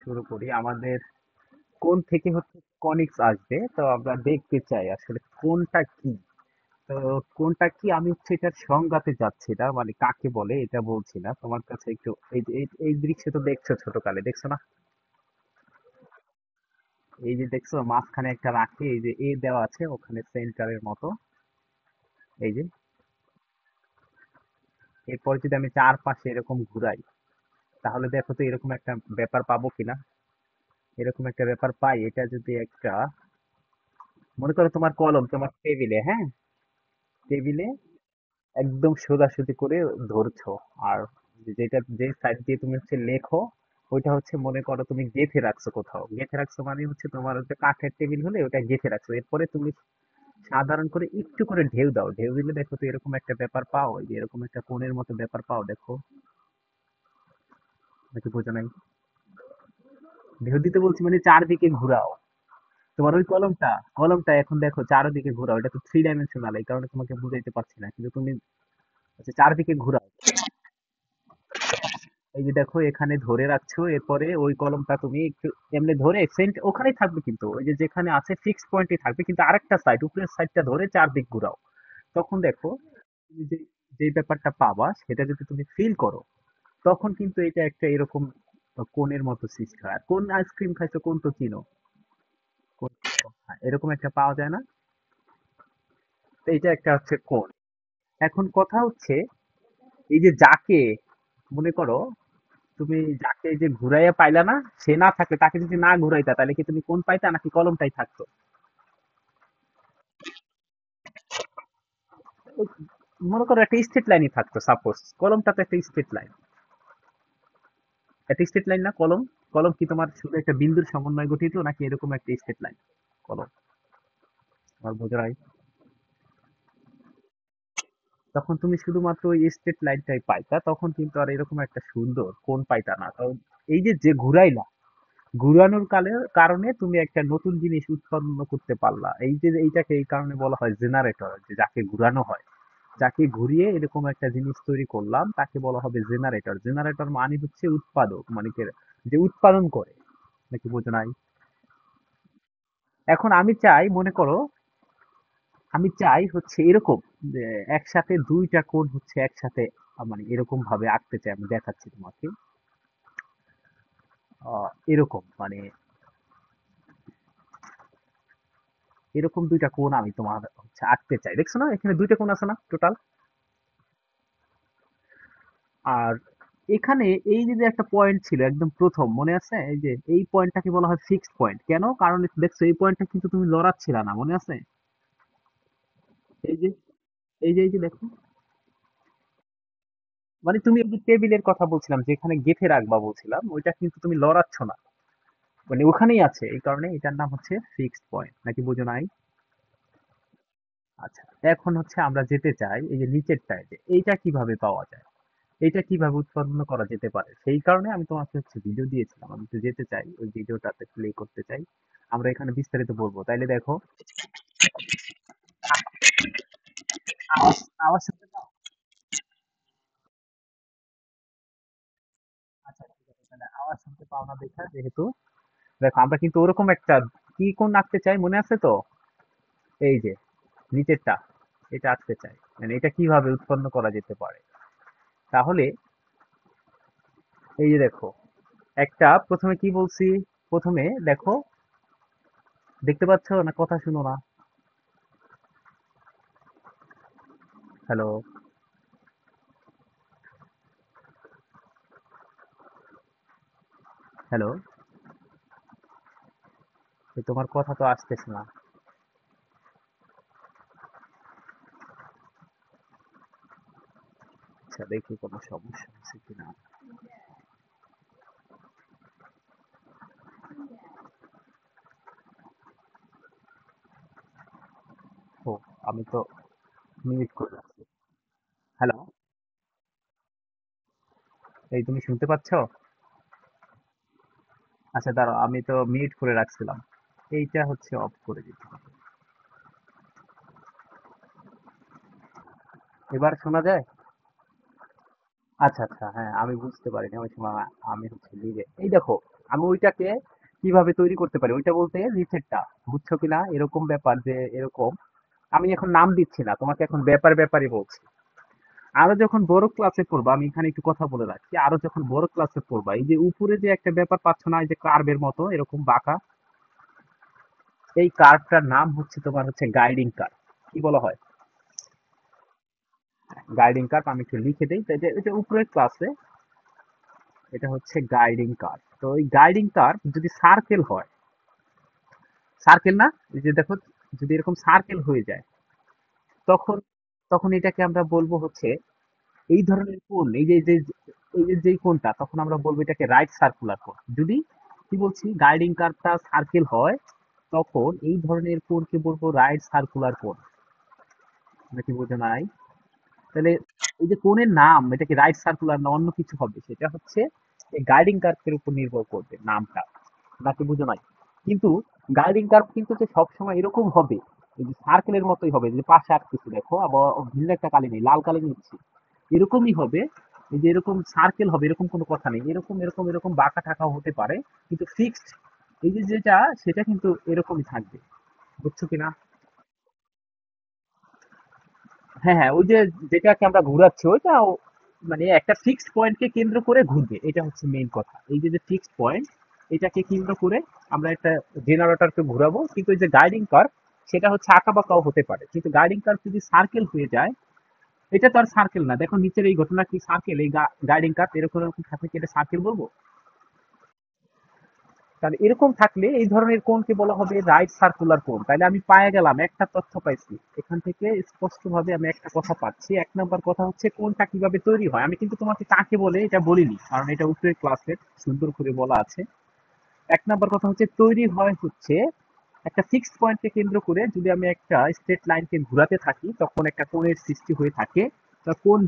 শুরু করি। আমাদের কোণ থেকে হচ্ছে কনিক্স আসবে, তো আমরা দেখতে চাই আসলে কোনটা কি। তো কোনটা কি আমি হচ্ছে এটার সংজ্ঞাতে যাচ্ছি না, মানে কাকে বলে এটা বলছি না তোমার কাছে। একটু এই যে এই দৃশ্য তো দেখছো, ছোটকালে দেখছো না? এই যে দেখছো মাঝখানে একটা রাখি, এই যে এ দেওয়া আছে ওখানে সেন্টারের মতো। এই যে এরপর যদি আমি চারপাশে এরকম ঘুরাই, তাহলে দেখো তো এরকম একটা ব্যাপার পাবো কিনা। এরকম একটা ব্যাপার পাই। এটা যদি একটা, মনে করো তোমার কলম তোমার টেবিলে, হ্যাঁ, টেবিলে একদম সোজাসুজি করে ধরছো। আর যেটা যে সাইড দিয়ে তুমি হচ্ছে লেখো, ওইটা হচ্ছে মনে করো তুমি গেঁথে রাখছো কোথাও। গেঁথে রাখছো মানে হচ্ছে তোমার হচ্ছে কাঠের টেবিল হলে ওটা গেঁথে রাখছো। এরপরে তুমি সাধারণ করে একটু করে ঢেউ দাও, ঢেউ দিলে দেখো তো এরকম একটা ব্যাপার পাও। এই যে এরকম একটা কোণের মতো ব্যাপার পাও, দেখো। নাকি বোঝো নাই? ঢেউ দিতে বলছি মানে চারদিকে ঘুরাও। তোমার ওই কলমটা, কলমটা এখন দেখো চারদিকে ঘোরাও। এটা তো থ্রি ডাইমেনশনাল, এই কারণে তোমাকে বুঝাইতে পারছি না, কিন্তু তুমি হচ্ছে চারদিকে ঘোরাও। এই যে দেখো এখানে ধরে রাখছো, এরপরে ওই কলমটা তুমি একটু এমনি ধরে সেন্ট ওখানেই থাকবে, কিন্তু ওই যে যেখানে আছে ফিক্সড পয়েন্টে থাকবে, কিন্তু আরেকটা সাইড, উপরের সাইডটা ধরে চারদিক ঘোরাও। তখন দেখো তুমি যে যে ব্যাপারটা পাবা সেটা যদি তুমি ফিল করো, তখন কিন্তু এটা একটা এরকম কোণের মতো সৃষ্টি হয়। আর কোন আইসক্রিম খাইছো, কোন তো চিনো? কোন, হ্যাঁ, এরকম একটা পাওয়া যায় না? তো এটা একটা হচ্ছে কোণ। এখন কথা হচ্ছে, এই যে যাকে, মনে করো তুমি যাকে এই যে ঘুরাইয়া পাইলা না, সে না থাকলে, তাকে যদি না ঘুরাইতা তাহলে কি তুমি কোন পাইতা নাকি কলমটাই থাকতো? ওই মনে করো একটা স্ট্রেট লাইনই থাকতো, সাপোজ কলমটা তো একটা স্ট্রেট লাইন। একটা স্ট্রেট লাইন না কলম? কলম কি তোমার শুধু একটা বিন্দুর সমন্বয় গঠিত, নাকি এরকম একটা স্ট্রেট লাইন কলম? আমার বোঝা হয়। তখন তুমি শুধুমাত্র ওই স্ট্রেট লাইনটাই পাইতা, তখন কিন্তু আর এরকম একটা সুন্দর কোণ পাইতা না। কারণ এই যে যে ঘুরাইলা, ঘুরানোর কারণে তুমি একটা নতুন জিনিস উৎপন্ন করতে পারলা। এই যে এইটাকে এই কারণে বলা হয় জেনারেটর, যে যাকে ঘুরানো হয়। যাকে ঘুরিয়ে এরকম একটা জিনিস তৈরি করলাম তাকে বলা হবে জেনারেটর। জেনারেটর মানে হচ্ছে উৎপাদক, মানে যে উৎপাদন করে। নাকি বোঝো নাই? এখন আমি চাই, মনে করো আমি চাই হচ্ছে এরকম, যে একসাথে দুইটা কোণ হচ্ছে একসাথে, মানে এরকম ভাবে আঁকতে চাই। আমি দেখাচ্ছি তোমাকে। এরকম মানে এরকম দুইটা কোণ আমি তোমার হচ্ছে আঁকতে চাই। দেখছো না এখানে দুইটা কোণ আছে না টোটাল? আর এখানে এই যে যে একটা পয়েন্ট ছিল একদম প্রথম, মনে আছে? এই যে এই পয়েন্টটাকে বলা হয় ফিক্সড পয়েন্ট। কেন? কারণ দেখছো এই পয়েন্টটা কিন্তু তুমি লড়াচ্ছিলা না, মনে আছে? এই যে এই যে দেখো, মানে তুমি এই যে টেবিলের কথা বলছিলাম, যেখানে গেঁথে রাখবা বলছিলাম, ওইটা কিন্তু তুমি লড়াচ্ছ না, মানে ওখানেই আছে। এই কারণে এটার নাম হচ্ছে ফিক্সড পয়েন্ট। নাকি বুঝো নাই? আচ্ছা, এখন হচ্ছে আমরা যেতে চাই এই যে নিচেরটায়, যে এইটা কিভাবে পাওয়া যায়, এইটা কিভাবে উৎপন্ন করা যেতে পারে। সেই কারণে আমি তোমাকে হচ্ছে ভিডিও দিয়েছিলাম। আমি তো যেতে চাই, ওই ভিডিওটাতে প্লে করতে চাই। আমরা এখানে বিস্তারিত বলবো, তাইলে দেখো। আওয়াজ আওয়াজ শুনতে পাও? আচ্ছা ঠিক আছে, তাহলে আওয়াজ শুনতে পাও না দেখা, যেহেতু দেখো আমরা কিন্তু ওরকম একটা কি কোণ আঁকতে চাই, মনে আছে তো? এই যে নিচেরটা, এটা আঁকতে চাই। মানে এটা কিভাবে উৎপন্ন করা যেতে পারে। তাহলে এই যে দেখো, একটা প্রথমে কি বলছি, প্রথমে দেখো, দেখতে পাচ্ছ না? কথা শুনো না? হ্যালো? হ্যালো? তোমার কথা তো আসতেছে না। আচ্ছা, দেখি কোনো সমস্যা হচ্ছে কিনা। ও, আমি তো মিউট করে রাখছি। হ্যালো? এই তুমি শুনতে পাচ্ছ? আচ্ছা দাঁড়াও, আমি তো মিউট করে রাখছিলাম। এইটা হচ্ছে অফ করে দিতে হবে। এবার শোনা যায়? আচ্ছা আচ্ছা, হ্যাঁ আমি বুঝতে পারিনি ওই সময়। আমি হচ্ছে লিগে এই দেখো, আমি ওইটাকে কিভাবে তৈরি করতে পারি ওইটা বলতে নিচেরটা, বুঝছো কিনা এরকম ব্যাপার যে এরকম। আমি এখন নাম দিচ্ছি না তোমাকে, এখন ব্যাপারই বলছি। আরো যখন বড় ক্লাসে পড়বা, আমি এখানে একটু কথা বলে রাখছি, আরো যখন বড় ক্লাসে পড়বা, এই যে উপরে যে একটা ব্যাপার পাচ্ছ না, এই যে কার্ভের মতো এরকম বাঁকা, এই কার্ভটার নাম হচ্ছে তোমার হচ্ছে গাইডিং কার্ভ। কি বলা হয়? Guiding curve. আমি একটু লিখে দিই, তো এটা উপরের ক্লাসে, এটা হচ্ছে গাইডিং কার্ভ। তো এই গাইডিং কার্ভ যদি সার্কেল হয়, সার্কেল না, এই যে দেখো, যদি এরকম সার্কেল হয়ে যায়, তখন তখন এটাকে আমরা বলবো হচ্ছে এই ধরনের কোণ, এই যে যেই কোণটা, তখন আমরা বলবো এটাকে রাইট সার্কুলার কোণ। যদি কি বলছি, গাইডিং কার্ভটা সার্কেল হয়, তখন এই ধরনের কোণকে বলবো রাইট সার্কুলার কোণ। নাকি বোঝো নাই? তাহলে এই যে কোণের নাম, এটা কি রাইট সার্কুলার না অন্য কিছু হবে, সেটা হচ্ছে এই গাইডিং কার্ভের উপর নির্ভর করবে নামটা। নাকি বুঝো নাই? কিন্তু গাইডিং কার্ভ কিন্তু যে সবসময় এরকম হবে, এই যে সার্কেলের মতোই হবে, যে পাশে আঁকতেছি দেখো, আবার ভিন্ন একটা কালি নেই, লাল কালি নিচ্ছি, এরকমই হবে। এই যে এরকম সার্কেল হবে এরকম কোনো কথা নেই, এরকম এরকম এরকম বাঁকা টাকা হতে পারে, কিন্তু ফিক্সড এই যে যেটা, সেটা কিন্তু এরকমই থাকবে। বুঝছো কিনা? হ্যাঁ, হ্যাঁ, ওই যে যেটাকে আমরা ঘুরাচ্ছি ওইটা মানে একটা ফিক্সড পয়েন্টকে কেন্দ্র করে ঘুরবে, এটা হচ্ছে মেইন কথা। এই যে যে ফিক্সড পয়েন্ট, এটাকে কেন্দ্র করে আমরা একটা জেনারেটরকে ঘুরাবো, কিন্তু এই যে গাইডিং কার্ভ, সেটা হচ্ছে আঁকা বাঁকাও হতে পারে, কিন্তু গাইডিং কার্ভ যদি সার্কেল হয়ে যায়, এটা তো আর সার্কেল না। দেখো নিচের এই ঘটনা কি সার্কেল? এই গাইডিং কার্ভ এরকম এরকম থাকলে কি এটা সার্কেল বলবো? তাহলে এরকম থাকলে এই ধরনের কোণকে বলা হবে রাইট সার্কুলার কোণ। তাহলে আমি পায়ে গেলাম, একটা তথ্য পাইছি এখান থেকে, স্পষ্টভাবে আমি একটা কথা পাচ্ছি। এক নাম্বার কথা হচ্ছে কোণটা কিভাবে তৈরি হয়। আমি কিন্তু তোমাকে কাকে বলে এটা বলিনি, কারণ এটা উপরের ক্লাসের সুন্দর করে বলা আছে। এক নাম্বার কথা হচ্ছে তৈরি হয় হচ্ছে একটা ফিক্সড পয়েন্টকে কেন্দ্র করে, যদি আমি একটা স্ট্রেট লাইনকে ঘোরাতে থাকি, তখন একটা কোণের সৃষ্টি হয়ে থাকে। তা কোণ,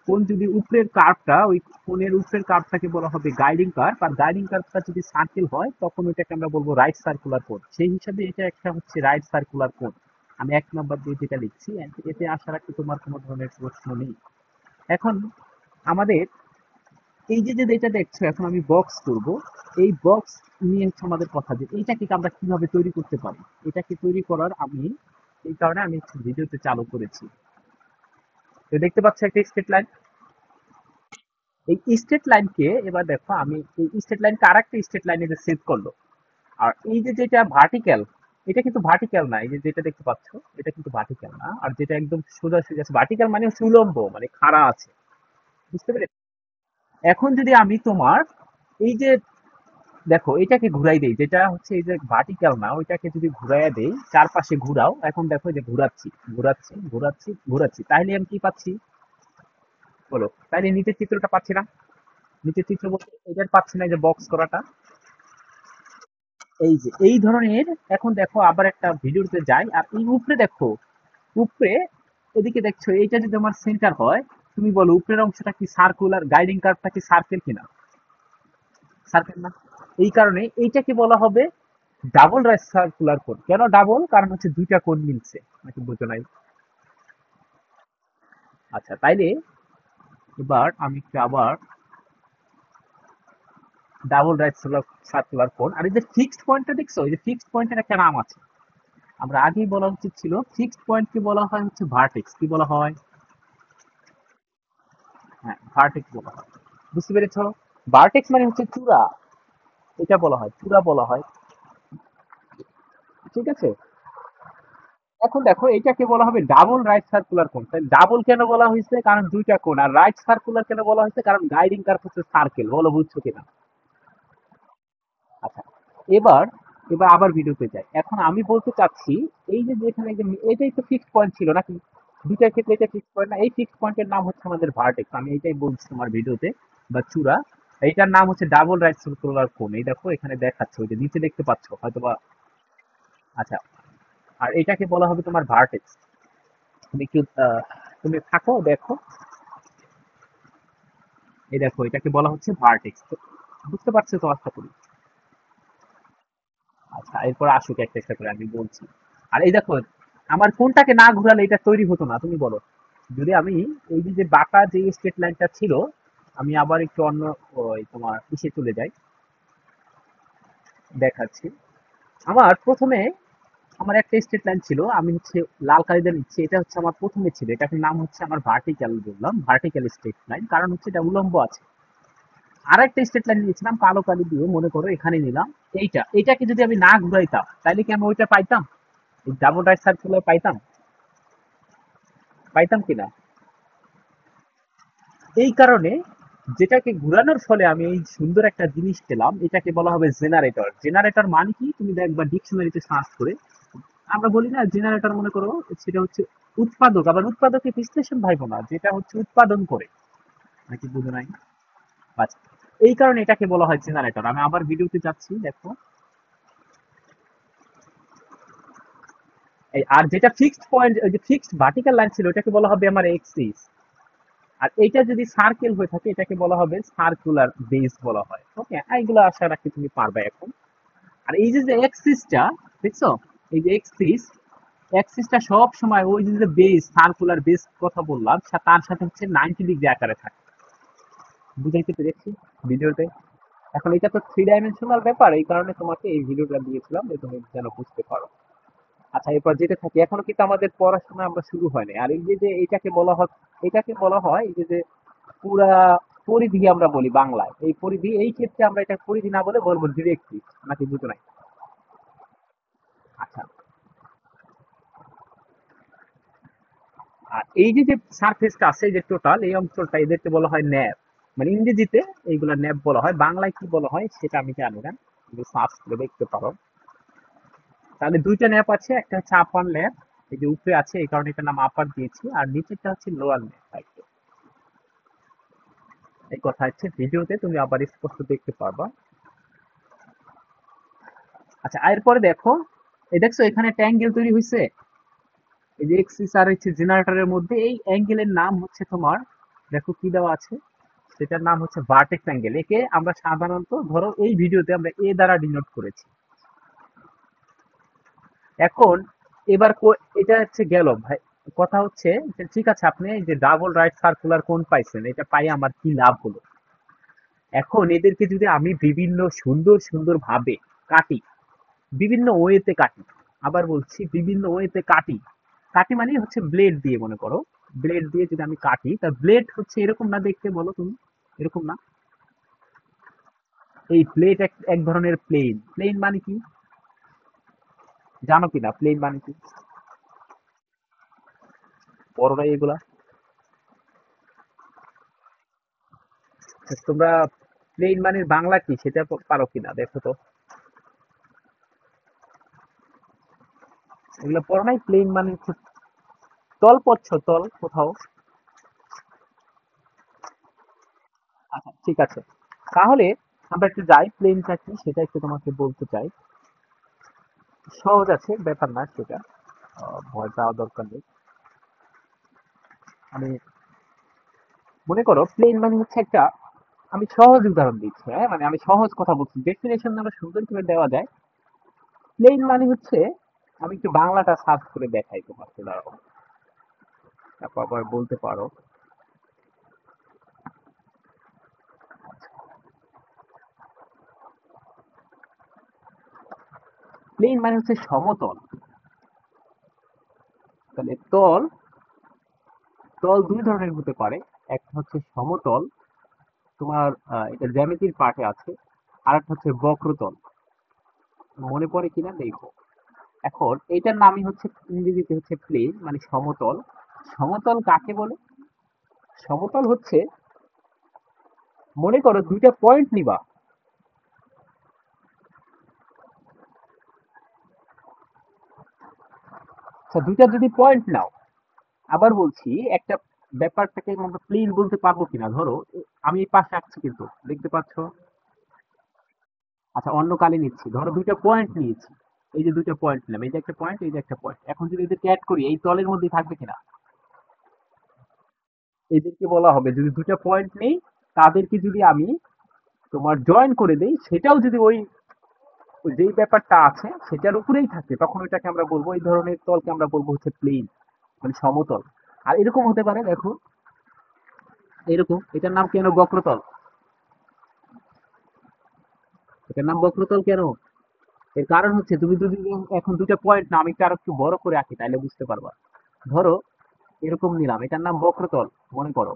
কোণ যদি উপরের কার্ভটা, ওই কোণের উপরের কার্ভটাকে বলা হবে গাইডিং কার্ভ, আর গাইডিং কার্ভটা যদি সার্কেল হয়, তখন ওইটাকে আমরা বলবো রাইট সার্কুলার কোণ। সেই হিসাবে এটা একটা হচ্ছে রাইট সার্কুলার কোণ। আমি এক নম্বর দিয়ে যেটা লিখছি, এতে আশা রাখি তোমার কোনো ধরনের প্রশ্ন নেই। এখন আমাদের এই যে যে এটা দেখছো, এখন আমি বক্স করব, এই বক্স নিয়ে হচ্ছে আমাদের কথা, যে এইটাকে আমরা কিভাবে তৈরি করতে পারি। এটাকে তৈরি করার আমি এই কারণে আমি ভিডিওতে চালু করেছি। তো দেখতে পাচ্ছ একটা স্ট্রেট লাইন, এই স্ট্রেট লাইনকে এবার দেখো, আমি এই স্ট্রেট লাইনকে আরেকটা স্ট্রেট লাইনে যে সেভ করলো, আর এই যে যেটা ভার্টিক্যাল, এটা কিন্তু ভার্টিক্যাল না, এই যে যেটা দেখতে পাচ্ছ, এটা কিন্তু ভার্টিক্যাল না। আর যেটা একদম সোজা সোজা আছে, ভার্টিক্যাল মানে হচ্ছে উলম্ব, মানে খাড়া আছে। বুঝতে পেরে? এখন যদি আমি তোমার এই যে দেখো এটাকে ঘুরাই দেই, যেটা হচ্ছে এই যে ভার্টিক্যাল না, ওইটাকে যদি ঘুরাইয়া দেই, চারপাশে ঘুরাও, এখন দেখো যে ঘুরাচ্ছি ঘুরাচ্ছি ঘুরাচ্ছি ঘুরাচ্ছি, তাইলে আমি কি পাচ্ছি বলো? তাইলে নিচের চিত্রটা পাচ্ছি না? নিচের চিত্র বলতে এটার পাচ্ছি না, এই যে বক্স করাটা, এই যে এই ধরনের। এখন দেখো আবার একটা ভিডিওতে যাই, আর এই উপরে দেখো, উপরে এদিকে দেখছো, এইটা যদি আমার সেন্টার হয়, তুমি বলো উপরের অংশটা কি সার্কুলার, গাইডিং কার্ভটা কি সার্কেল কিনা? সার্কেল না। এই কারণে এইটাকে বলা হবে ডাবল রাইট সার্কুলার কোণ। কেন ডাবল? কারণ হচ্ছে দুইটা কোণ মিলছে। নাকি বুঝো নাই? আচ্ছা, তাইলে এবার আমি একটু আবার ডাবল রাইট সার্কুলার কোণ। আর এই যে ফিক্সড পয়েন্টটা দেখছো, এই যে ফিক্সড পয়েন্টের একটা নাম আছে, আমরা আগেই বলা উচিত ছিল, ফিক্সড পয়েন্টকে বলা হয় হচ্ছে ভার্টেক্স। কি বলা হয়? হ্যাঁ, ভার্টেক্স বলা হয়। বুঝতে পেরেছো? ভার্টেক্স মানে হচ্ছে চূড়া, এটা বলা হয়, চূড়া বলা হয়। ঠিক আছে? এখন দেখো এটাকে বলা হবে ডাবল রাইট সার্কুলার কোণ। তাই ডাবল কেন বলা হয়েছে? কারণ দুইটা কোণ। আর রাইট সার্কুলার কেন বলা হয়েছে? কারণ গাইডিং কার্ভ হচ্ছে সার্কেল। বলো বুঝছো কিনা? আচ্ছা, এবার এবার আবার ভিডিওতে যাই। এখন আমি বলতে চাচ্ছি, এই যে যেখানে এটাই তো ফিক্সড পয়েন্ট ছিল নাকি? দুইটার ক্ষেত্রে এটা ফিক্সড পয়েন্ট না? এই ফিক্সড পয়েন্টের নাম হচ্ছে আমাদের ভার্টেক্স। আমি এটাই বলছি তোমার ভিডিওতে, বা চূড়া। এইটার নাম হচ্ছে ডাবল রাইট সার্কুলার কোণ। এই দেখো এখানে দেখাচ্ছে, ওই যে নিচে দেখতে পাচ্ছ হয়তোবা। আচ্ছা, আর এটাকে বলা হবে তোমার ভার্টেক্স। তুমি একটু তুমি থাকো দেখো, এই দেখো এটাকে বলা হচ্ছে ভার্টেক্স। বুঝতে পারছো তো আশা করি? আচ্ছা, এরপর আসুক একটা একটা করে আমি বলছি। আর এই দেখো, আমার কোনটাকে না ঘুরালে এটা তৈরি হতো না, তুমি বলো। যদি আমি এই যে যে বাঁকা যে স্ট্রেট লাইনটা ছিল, আমি আবার একটু অন্য ওই তোমার ইসে চলে যাই, দেখাচ্ছি। আমার প্রথমে আমার একটা স্ট্রেট লাইন ছিল, আমি হচ্ছে লাল কালি দিয়ে নিচ্ছি, এটা হচ্ছে আমার প্রথমে ছিল, এটার নাম হচ্ছে আমার ভার্টিক্যাল, বললাম ভার্টিক্যাল স্ট্রেট লাইন, কারণ হচ্ছে এটা উলম্ব আছে। আর একটা স্ট্রেট লাইন নিয়েছিলাম কালো কালি দিয়ে, মনে করো এখানে নিলাম। এইটাকে যদি আমি না ঘুরাইতাম তাহলে কি আমি ওইটা পাইতাম? এই ডাবল রাইট সার্কুলার পাইতাম? পাইতাম কিনা? এই কারণে যেটাকে ঘুরানোর ফলে আমি এই সুন্দর একটা জিনিস পেলাম, এটাকে বলা হবে জেনারেটর। জেনারেটর মানে কি তুমি দেখবা ডিকশনারিতে সার্চ করে। আমরা বলি না জেনারেটর, মনে করো সেটা হচ্ছে উৎপাদক, আবার উৎপাদকে বিশ্লেষণ ভাইবো না, যেটা হচ্ছে উৎপাদন করে। নাকি বুঝো নাই? আচ্ছা, এই কারণে এটাকে বলা হয় জেনারেটর। আমি আবার ভিডিওতে যাচ্ছি, দেখো। আর যেটা ফিক্সড পয়েন্ট, ওই যে ফিক্সড ভার্টিক্যাল লাইন ছিল, ওটাকে বলা হবে আমার এক্সিস। আর এইটা যদি সার্কেল হয়ে থাকে এটাকে বলা হবে সার্কুলার বেস বলা হয়। ওকে, এইগুলো আশা রাখি তুমি পারবে এখন। আর এই যে যে এক্সিসটা দেখছো, এই যে এক্সিসটা সব সময় ওই যে বেস, সার্কুলার বেস কথা বললাম, তার সাথে হচ্ছে 90 ডিগ্রি আকারে থাকে। বুঝাইতে পেরেছি ভিডিওতে? এখন এটা তো 3 ডাইমেনশনাল ব্যাপার, এই কারণে তোমাকে এই ভিডিওটা দিয়েছিলাম যে তুমি যেন বুঝতে পারো। আচ্ছা, এরপর যেটা থাকে, এখনো কিন্তু আমাদের পড়াশোনা আমরা শুরু হয়নি। আর এই যে যে এটাকে বলা হয়, এই যে যে পুরা পরিধি আমরা বলি বাংলায়, এই পরিধি, এই ক্ষেত্রে আমরা এটা পরিধি না বলে বলবো ডিরেক্টলি। নাকি বুঝো নাই? আচ্ছা, আর এই যে যে সারফেসটা আছে, এই যে টোটাল এই অঞ্চলটা, এদেরকে বলা হয় ন্যাব। মানে ইংরেজিতে এইগুলা ন্যাব বলা হয়, বাংলায় কি বলা হয় সেটা আমি জানি না, তুমি সার্চ করে দেখতে পারো। তাহলে দুইটা ন্যাপ আছে, একটা হচ্ছে আপার ল্যাব, এই যে উপরে আছে এই কারণে এটার নাম আপার দিয়েছি, আর নিচেরটা হচ্ছে লোয়ার ল্যাব। এই কথা হচ্ছে ভিডিওতে তুমি আবার স্পষ্ট দেখতে পারবা। আচ্ছা, এরপরে দেখো, এই দেখছো এখানে একটা অ্যাঙ্গেল তৈরি হয়েছে, এই যে এক্সিস আর হচ্ছে জেনারেটরের মধ্যে, এই অ্যাঙ্গেলের নাম হচ্ছে তোমার, দেখো কি দেওয়া আছে, সেটার নাম হচ্ছে ভার্টেক্স অ্যাঙ্গেল। একে আমরা সাধারণত ধরো এই ভিডিওতে আমরা এ দ্বারা ডিনোট করেছি। এখন এবার এটা হচ্ছে গেল ভাই, কথা হচ্ছে যে ঠিক আছে, আপনি এই যে ডাবল রাইট সার্কুলার কোণ পাইছেন, এটা পাই আমার কি লাভ হলো? এখন এদেরকে যদি আমি বিভিন্ন সুন্দর সুন্দর ভাবে কাটি, বিভিন্ন ওয়েতে কাটি, আবার বলছি বিভিন্ন ওয়েতে কাটি, কাটি মানে হচ্ছে ব্লেড দিয়ে, মনে করো ব্লেড দিয়ে যদি আমি কাটি, তা ব্লেড হচ্ছে এরকম না দেখতে, বলো তুমি? এরকম না? এই প্লেট এক এক ধরনের প্লেন। প্লেন মানে কি জানো কিনা? প্লেন মানে কি? পড়ো না এগুলা? তোমরা প্লেন মানে বাংলা কি সেটা পারো কিনা দেখো তো। এগুলো পড়ো নাই? প্লেন মানে হচ্ছে তল, পড়ছো তল কোথাও? আচ্ছা, ঠিক আছে, তাহলে আমরা একটু যাই, প্লেনটা কি সেটা একটু তোমাকে বলতে চাই। সহজ আছে, ব্যাপার না সেটা, ভয় পাওয়ার দরকার নেই। আমি মনে করো প্লেন মানে হচ্ছে একটা, আমি সহজ উদাহরণ দিচ্ছি, হ্যাঁ, মানে আমি সহজ কথা বলছি, ডেফিনেশন আরো সুন্দর করে দেওয়া যায়। প্লেন মানে হচ্ছে, আমি একটু বাংলাটা সার্চ করে দেখাই তোমাকে, দাঁড়াও, তারপর আবার বলতে পারো। প্লেন মানে হচ্ছে সমতল। তাহলে তল, দুই ধরনের হতে পারে। একটা হচ্ছে সমতল, তোমার এটা জ্যামিতির পাঠে আছে। আর একটা হচ্ছে বক্রতল, মনে পড়ে কিনা দেখো। এখন এইটার নামই হচ্ছে ইংরেজিতে হচ্ছে প্লেন, মানে সমতল। সমতল কাকে বলে? সমতল হচ্ছে, মনে করো দুইটা পয়েন্ট নিবা। আচ্ছা, দুইটা যদি পয়েন্ট নাও, আবার বলছি, একটা ব্যাপারটাকে আমরা প্লেন বলতে পারবো কিনা, ধরো আমি এই পাশে আঁকছি, কিন্তু দেখতে পাচ্ছ? আচ্ছা, অন্য কালে নিচ্ছি, ধরো দুইটা পয়েন্ট নিয়েছি, এই যে দুইটা পয়েন্ট নিলাম, এই যে একটা পয়েন্ট, এই যে একটা পয়েন্ট, এখন যদি এদেরকে অ্যাড করি এই তলের মধ্যে থাকবে কিনা? এদেরকে বলা হবে, যদি দুইটা পয়েন্ট নেই তাদেরকে যদি আমি তোমার জয়েন করে দেই, সেটাও যদি ওই ওই যেই ব্যাপারটা আছে সেটার উপরেই থাকে, তখন ওইটাকে আমরা বলবো, এই ধরনের তলকে আমরা বলবো হচ্ছে প্লেন, মানে সমতল। আর এরকম হতে পারে, দেখো এরকম, এটার নাম কেন বক্রতল? এটার নাম বক্রতল কেন? এর কারণ হচ্ছে তুমি যদি এখন দুটো পয়েন্ট না আমি একটু আরো একটু বড় করে আঁকি তাহলে বুঝতে পারবা। ধরো এরকম নিলাম, এটার নাম বক্রতল মনে করো।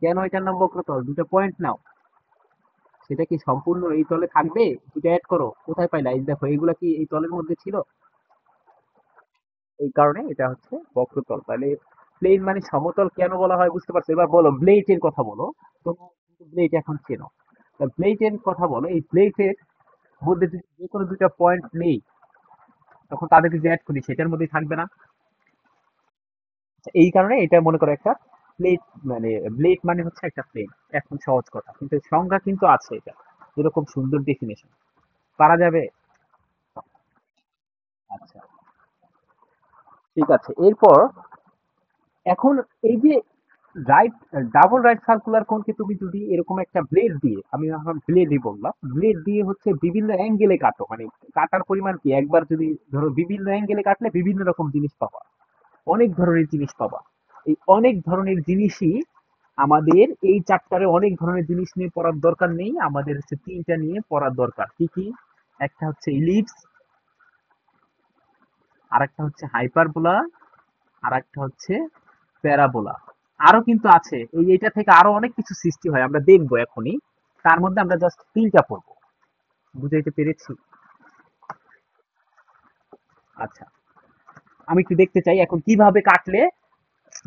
কেন এটার নাম বক্রতল? দুটো পয়েন্ট নাও, সেটা কি সম্পূর্ণ এই তলে থাকবে? দুটো অ্যাড করো, কোথায় পাইলা? এই দেখো এইগুলা কি এই তলের মধ্যে ছিল? এই কারণে এটা হচ্ছে বক্রতল। তাহলে প্লেন মানে সমতল কেন বলা হয় বুঝতে পারছো? এবার বলো ব্লেডের কথা বলো। তোমরা কিন্তু ব্লেড এখন চেনো, ব্লেডের কথা বলো। এই ব্লেডের মধ্যে যদি যে কোনো দুটো পয়েন্ট নেই, তখন তাদেরকে যে অ্যাড করি সেটার মধ্যেই থাকবে না? এই কারণে এটা মনে করো একটা প্লেট, মানে ব্লেড মানে হচ্ছে একটা প্লেন। এখন সহজ কথা, কিন্তু সংজ্ঞা কিন্তু আছে এটা, এরকম সুন্দর ডেফিনেশন পারা যাবে। আচ্ছা, ঠিক আছে। এরপর এখন এই যে রাইট, ডাবল রাইট সার্কুলার কোণকে তুমি যদি এরকম একটা ব্লেড দিয়ে, আমি এখন ব্লেডই বললাম, ব্লেড দিয়ে হচ্ছে বিভিন্ন অ্যাঙ্গেলে কাটো, মানে কাটার পরিমাণ কি, একবার যদি ধরো বিভিন্ন অ্যাঙ্গেলে কাটলে বিভিন্ন রকম জিনিস পাবা, অনেক ধরনের জিনিস পাবা। এই অনেক ধরনের জিনিসই আমাদের এই চ্যাপ্টারে, অনেক ধরনের জিনিস নিয়ে পড়ার দরকার নেই, আমাদের হচ্ছে তিনটা নিয়ে পড়ার দরকার। কি কি? একটা হচ্ছে ইলিপস, আর একটা হচ্ছে হাইপারবোলা, আর একটা হচ্ছে প্যারাবোলা। আরো কিন্তু আছে, এই এটা থেকে আরো অনেক কিছু সৃষ্টি হয়, আমরা দেখবো এখনই। তার মধ্যে আমরা জাস্ট তিনটা পড়বো। বুঝাইতে পেরেছি? আচ্ছা, আমি একটু দেখতে চাই এখন কিভাবে কাটলে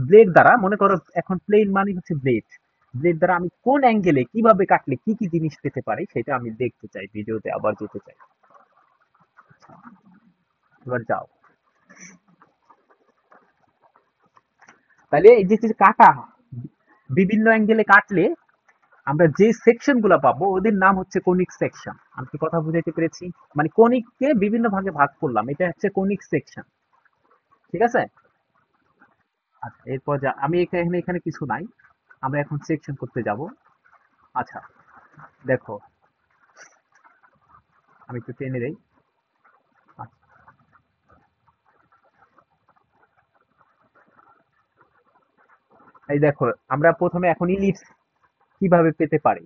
ব্লেড দ্বারা, মনে করো এখন প্লেন মানে হচ্ছে ব্লেড, ব্লেড দ্বারা আমি কোন অ্যাঙ্গেলে কিভাবে কাটলে কি কি জিনিস পেতে পারি সেটা আমি দেখতে চাই, ভিডিওতে আবার যেতে চাই। এবার যাও। তাহলে এই যে যে কাটা, বিভিন্ন অ্যাঙ্গেলে কাটলে আমরা যে সেকশন গুলা পাবো ওদের নাম হচ্ছে কনিক সেকশন। আমি কি কথা বুঝাইতে পেরেছি? মানে কনিককে বিভিন্ন ভাগে ভাগ করলাম, এটা হচ্ছে কনিক সেকশন। ঠিক আছে? আচ্ছা, এরপর যা আমি এখানে এখানে কিছু নাই, আমরা এখন সেকশন করতে যাব। আচ্ছা, দেখো আমি একটু টেনে দেই। আচ্ছা, এই দেখো, আমরা প্রথমে এখন ইলিপস কিভাবে পেতে পারি।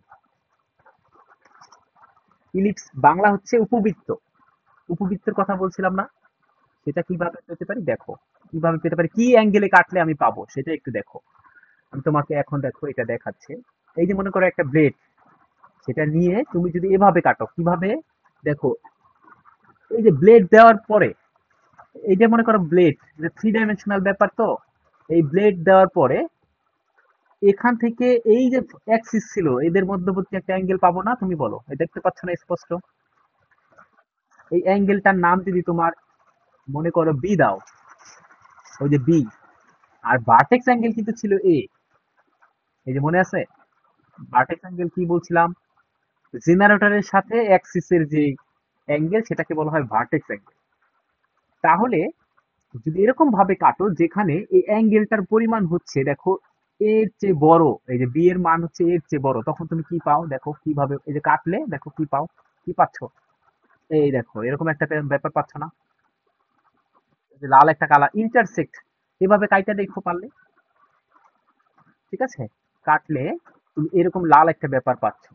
ইলিপস বাংলা হচ্ছে উপবৃত্ত, উপবৃত্তের কথা বলছিলাম না? সেটা কিভাবে পেতে পারি দেখো, কিভাবে পেতে পারি, কি অ্যাঙ্গেলে কাটলে আমি পাবো সেটা একটু দেখো। আমি তোমাকে এখন দেখো এটা দেখাচ্ছে। এই যে মনে করো একটা ব্লেড, সেটা নিয়ে তুমি যদি এভাবে কাটো, কিভাবে দেখো, এই যে ব্লেড দেওয়ার পরে, এই যে মনে করো ব্লেড, থ্রি ডাইমেনশনাল ব্যাপার তো, এই ব্লেড দেওয়ার পরে এখান থেকে এই যে অ্যাক্সিস ছিল এদের মধ্যবর্তী একটা অ্যাঙ্গেল পাবো না? তুমি বলো, এই দেখতে পাচ্ছ না স্পষ্ট? এই অ্যাঙ্গেলটার নাম যদি তোমার মনে করো বি দাও, ওই যে বি, আর ভার্টেক্স অ্যাঙ্গেল কিন্তু ছিল এ। এই যে মনে আছে ভার্টেক্স অ্যাঙ্গেল কি বলছিলাম? জেনারেটরের সাথে অ্যাক্সিসের যে অ্যাঙ্গেল সেটাকে বলা হয় ভার্টেক্স অ্যাঙ্গেল। তাহলে যদি এরকম ভাবে কাটো যেখানে এই অ্যাঙ্গেলটার পরিমাণ হচ্ছে দেখো এর চেয়ে বড়, এই যে বি এর মান হচ্ছে এর চেয়ে বড়, তখন তুমি কি পাও দেখো, কিভাবে এই যে কাটলে দেখো কি পাও, কি পাচ্ছ? এই দেখো এরকম একটা ব্যাপার পাচ্ছ না? এই যে লাল একটা কালার ইন্টারসেক্ট, এভাবে কাইটা দেখো পারলে। ঠিক আছে? কাটলে তুমি এরকম লাল একটা ব্যাপার পাচ্ছ।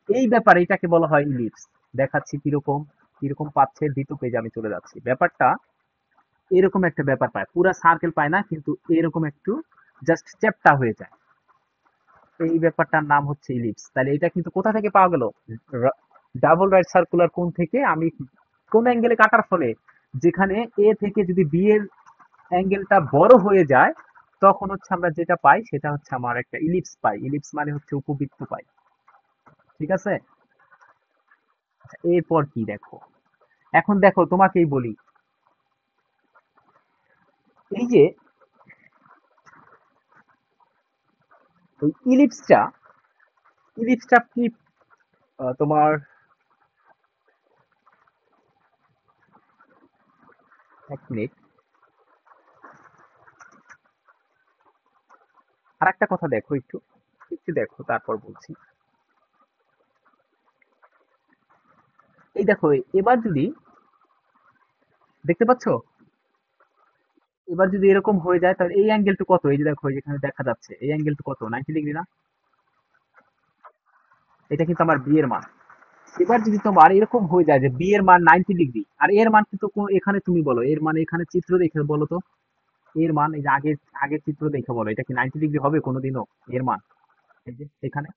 এই ব্যাপার, এটাকে বলা হয় ইলিপস। দেখাচ্ছি কিরকম, কিরকম পাচ্ছে, দ্বিতীয় পেজে আমি চলে যাচ্ছি। ব্যাপারটা এরকম একটা ব্যাপার পায়, পুরা সার্কেল পায় না কিন্তু এরকম একটু জাস্ট চ্যাপ্টা হয়ে যায়। এই ব্যাপারটার নাম হচ্ছে ইলিপস। তাহলে এটা কিন্তু কোথা থেকে পাওয়া গেল? ডাবল রাইট সার্কুলার কোণ থেকে আমি কোন অ্যাঙ্গেলে কাটার ফলে, যেখানে এ থেকে যদি বি এর অ্যাঙ্গেলটা বড় হয়ে যায়, তখন হচ্ছে আমরা যেটা পাই সেটা হচ্ছে আমার একটা ইলিপস পাই। ইলিপস মানে হচ্ছে উপবৃত্ত পাই। ঠিক আছে? এরপর কি দেখো, এখন দেখো তোমাকেই বলি, এই যে এই ইলিপসটা, ইলিপসটা কি তোমার, এক মিনিট, আর একটা কথা দেখো, একটু একটু দেখো তারপর বলছি। এই দেখো, এবার যদি দেখতে পাচ্ছ, এবার যদি এরকম হয়ে যায় তাহলে এই অ্যাঙ্গেলটা কত? এই যে দেখো, এই যেখানে দেখা যাচ্ছে এই অ্যাঙ্গেলটা কত, 90 ডিগ্রি না? এটা কিন্তু আমার বি এর মান। এবার যদি তোমার এরকম হয়ে যায় যে বি এর মান 90 ডিগ্রি, আর এর মান কিন্তু এখানে তুমি বলো এর মানে, এখানে চিত্র দেখে বলো তো এর মান, এই যে আগের আগের চিত্র দেখে বলো এটা কি 90 ডিগ্রি হবে কোনোদিনও এর মান? এই যে এখানে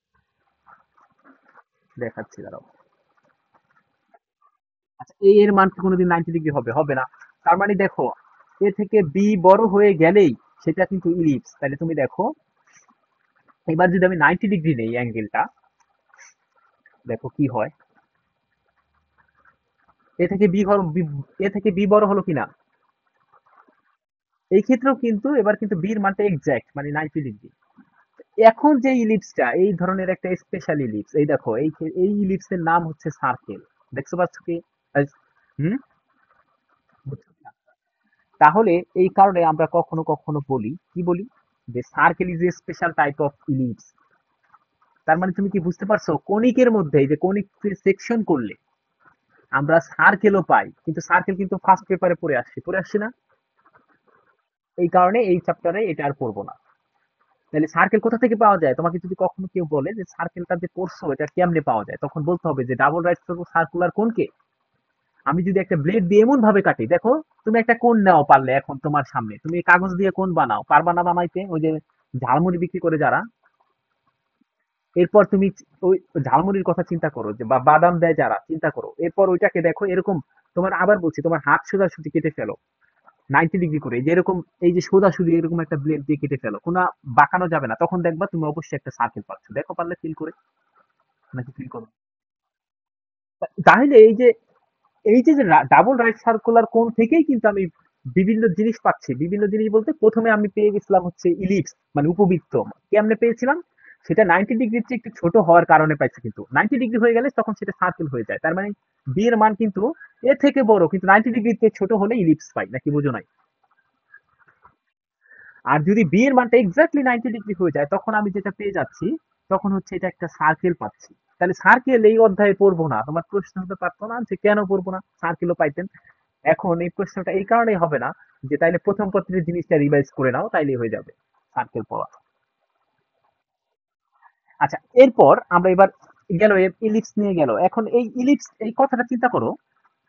দেখাচ্ছি দাঁড়াও। আচ্ছা, এর মান কি কোনোদিন 90 ডিগ্রি হবে? হবে না। তার মানে দেখো, এ থেকে বি বড় হয়ে গেলেই সেটা কিন্তু ইলিপস। তাহলে তুমি দেখো, এবার যদি আমি 90 ডিগ্রি নেই অ্যাঙ্গেলটা, দেখো কি হয়। এ থেকে বি এ থেকে বি বড় হলো কিনা? এই ক্ষেত্রেও কিন্তু এবার কিন্তু বির মানটা এক্সাক্ট মানে 90 ডিগ্রি। এখন যে ইলিপসটা এই ধরনের একটা স্পেশাল ইলিপস, এই দেখো এই ইলিপসের নাম হচ্ছে সার্কেল। দেখতে পাচ্ছ কি? হুম, বুঝছো কিনা? তাহলে এই কারণে আমরা কখনো কখনো বলি, কি বলি, যে circle is a special type of ellipse. তার মানে তুমি কি বুঝতে পারছো, কনিকের মধ্যে এই যে কনিক সেকশন করলে আমরা সার্কেলও পাই, কিন্তু সার্কেল কিন্তু ফার্স্ট পেপারে পড়ে আসছি না। এই কারণে এই চ্যাপ্টারে এটা আর পড়বো না। তাহলে সার্কেল কোথা থেকে পাওয়া যায়? তোমাকে যদি কখনো কেউ বলে যে সার্কেলটা যে পড়ছো এটা কেমনে পাওয়া যায়, তখন বলতে হবে যে ডাবল রাইট সার্কুলার কোনকে আমি যদি একটা ব্লেড দিয়ে এমন ভাবে কাটি, দেখো তুমি একটা কোণ নাও পারলে, এখন তোমার সামনে তুমি কাগজ দিয়ে কোণ বানাও, পারবা না বানাইতে? ওই যে ঝালমুড়ি বিক্রি করে যারা, এরপর তুমি ওই ঝালমুড়ির কথা চিন্তা করো, যে বা বাদাম দেয় যারা, চিন্তা করো, এরপর ওইটাকে দেখো এরকম, তোমার আবার বলছি তোমার হাত সোজাসুজি কেটে ফেলো 90 ডিগ্রি করে, যেরকম এই যে সোজাসুজি এরকম একটা ব্লেড দিয়ে কেটে ফেলো, কোনো বাঁকানো যাবে না, তখন দেখবা তুমি অবশ্যই একটা সার্কেল পাচ্ছ। দেখো পারলে ফিল করে, নাকি ফিল করো? তাহলে এই যে ডাবল রাইট সার্কুলার কোণ থেকেই কিন্তু আমি বিভিন্ন জিনিস পাচ্ছি। বিভিন্ন জিনিস বলতে প্রথমে আমি পেয়ে গেছিলাম হচ্ছে ইলিপস মানে উপবৃত্ত। কেমনে পেয়েছিলাম? সেটা 90 ডিগ্রির চেয়ে একটু ছোট হওয়ার কারণে পাইছি, কিন্তু 90 ডিগ্রি হয়ে গেলে তখন সেটা সার্কেল হয়ে যায়। তার মানে বি এর মান কিন্তু এ থেকে বড়, কিন্তু 90 ডিগ্রির চেয়ে ছোট হলে ইলিপস পাই, নাকি বুঝো নাই? আর যদি বি এর মানটা এক্স্যাক্টলি 90 ডিগ্রি হয়ে যায়, তখন আমি যেটা পেয়ে যাচ্ছি, তখন হচ্ছে এটা একটা সার্কেল পাচ্ছি। তাহলে সার্কেল এই অধ্যায়ে পড়বো না, তোমার প্রশ্ন হতে পারতো না যে কেন পড়বো না, সার্কেলও পাইতেন। এখন এই প্রশ্নটা এই কারণেই হবে না যে তাইলে প্রথম পত্রের জিনিসটা রিভাইজ করে নাও, তাইলে হয়ে যাবে সার্কেল পড়া। আচ্ছা, এরপর আমরা এবার গেল ইলিপস নিয়ে গেল। এখন এই ইলিপস এই কথাটা চিন্তা করো,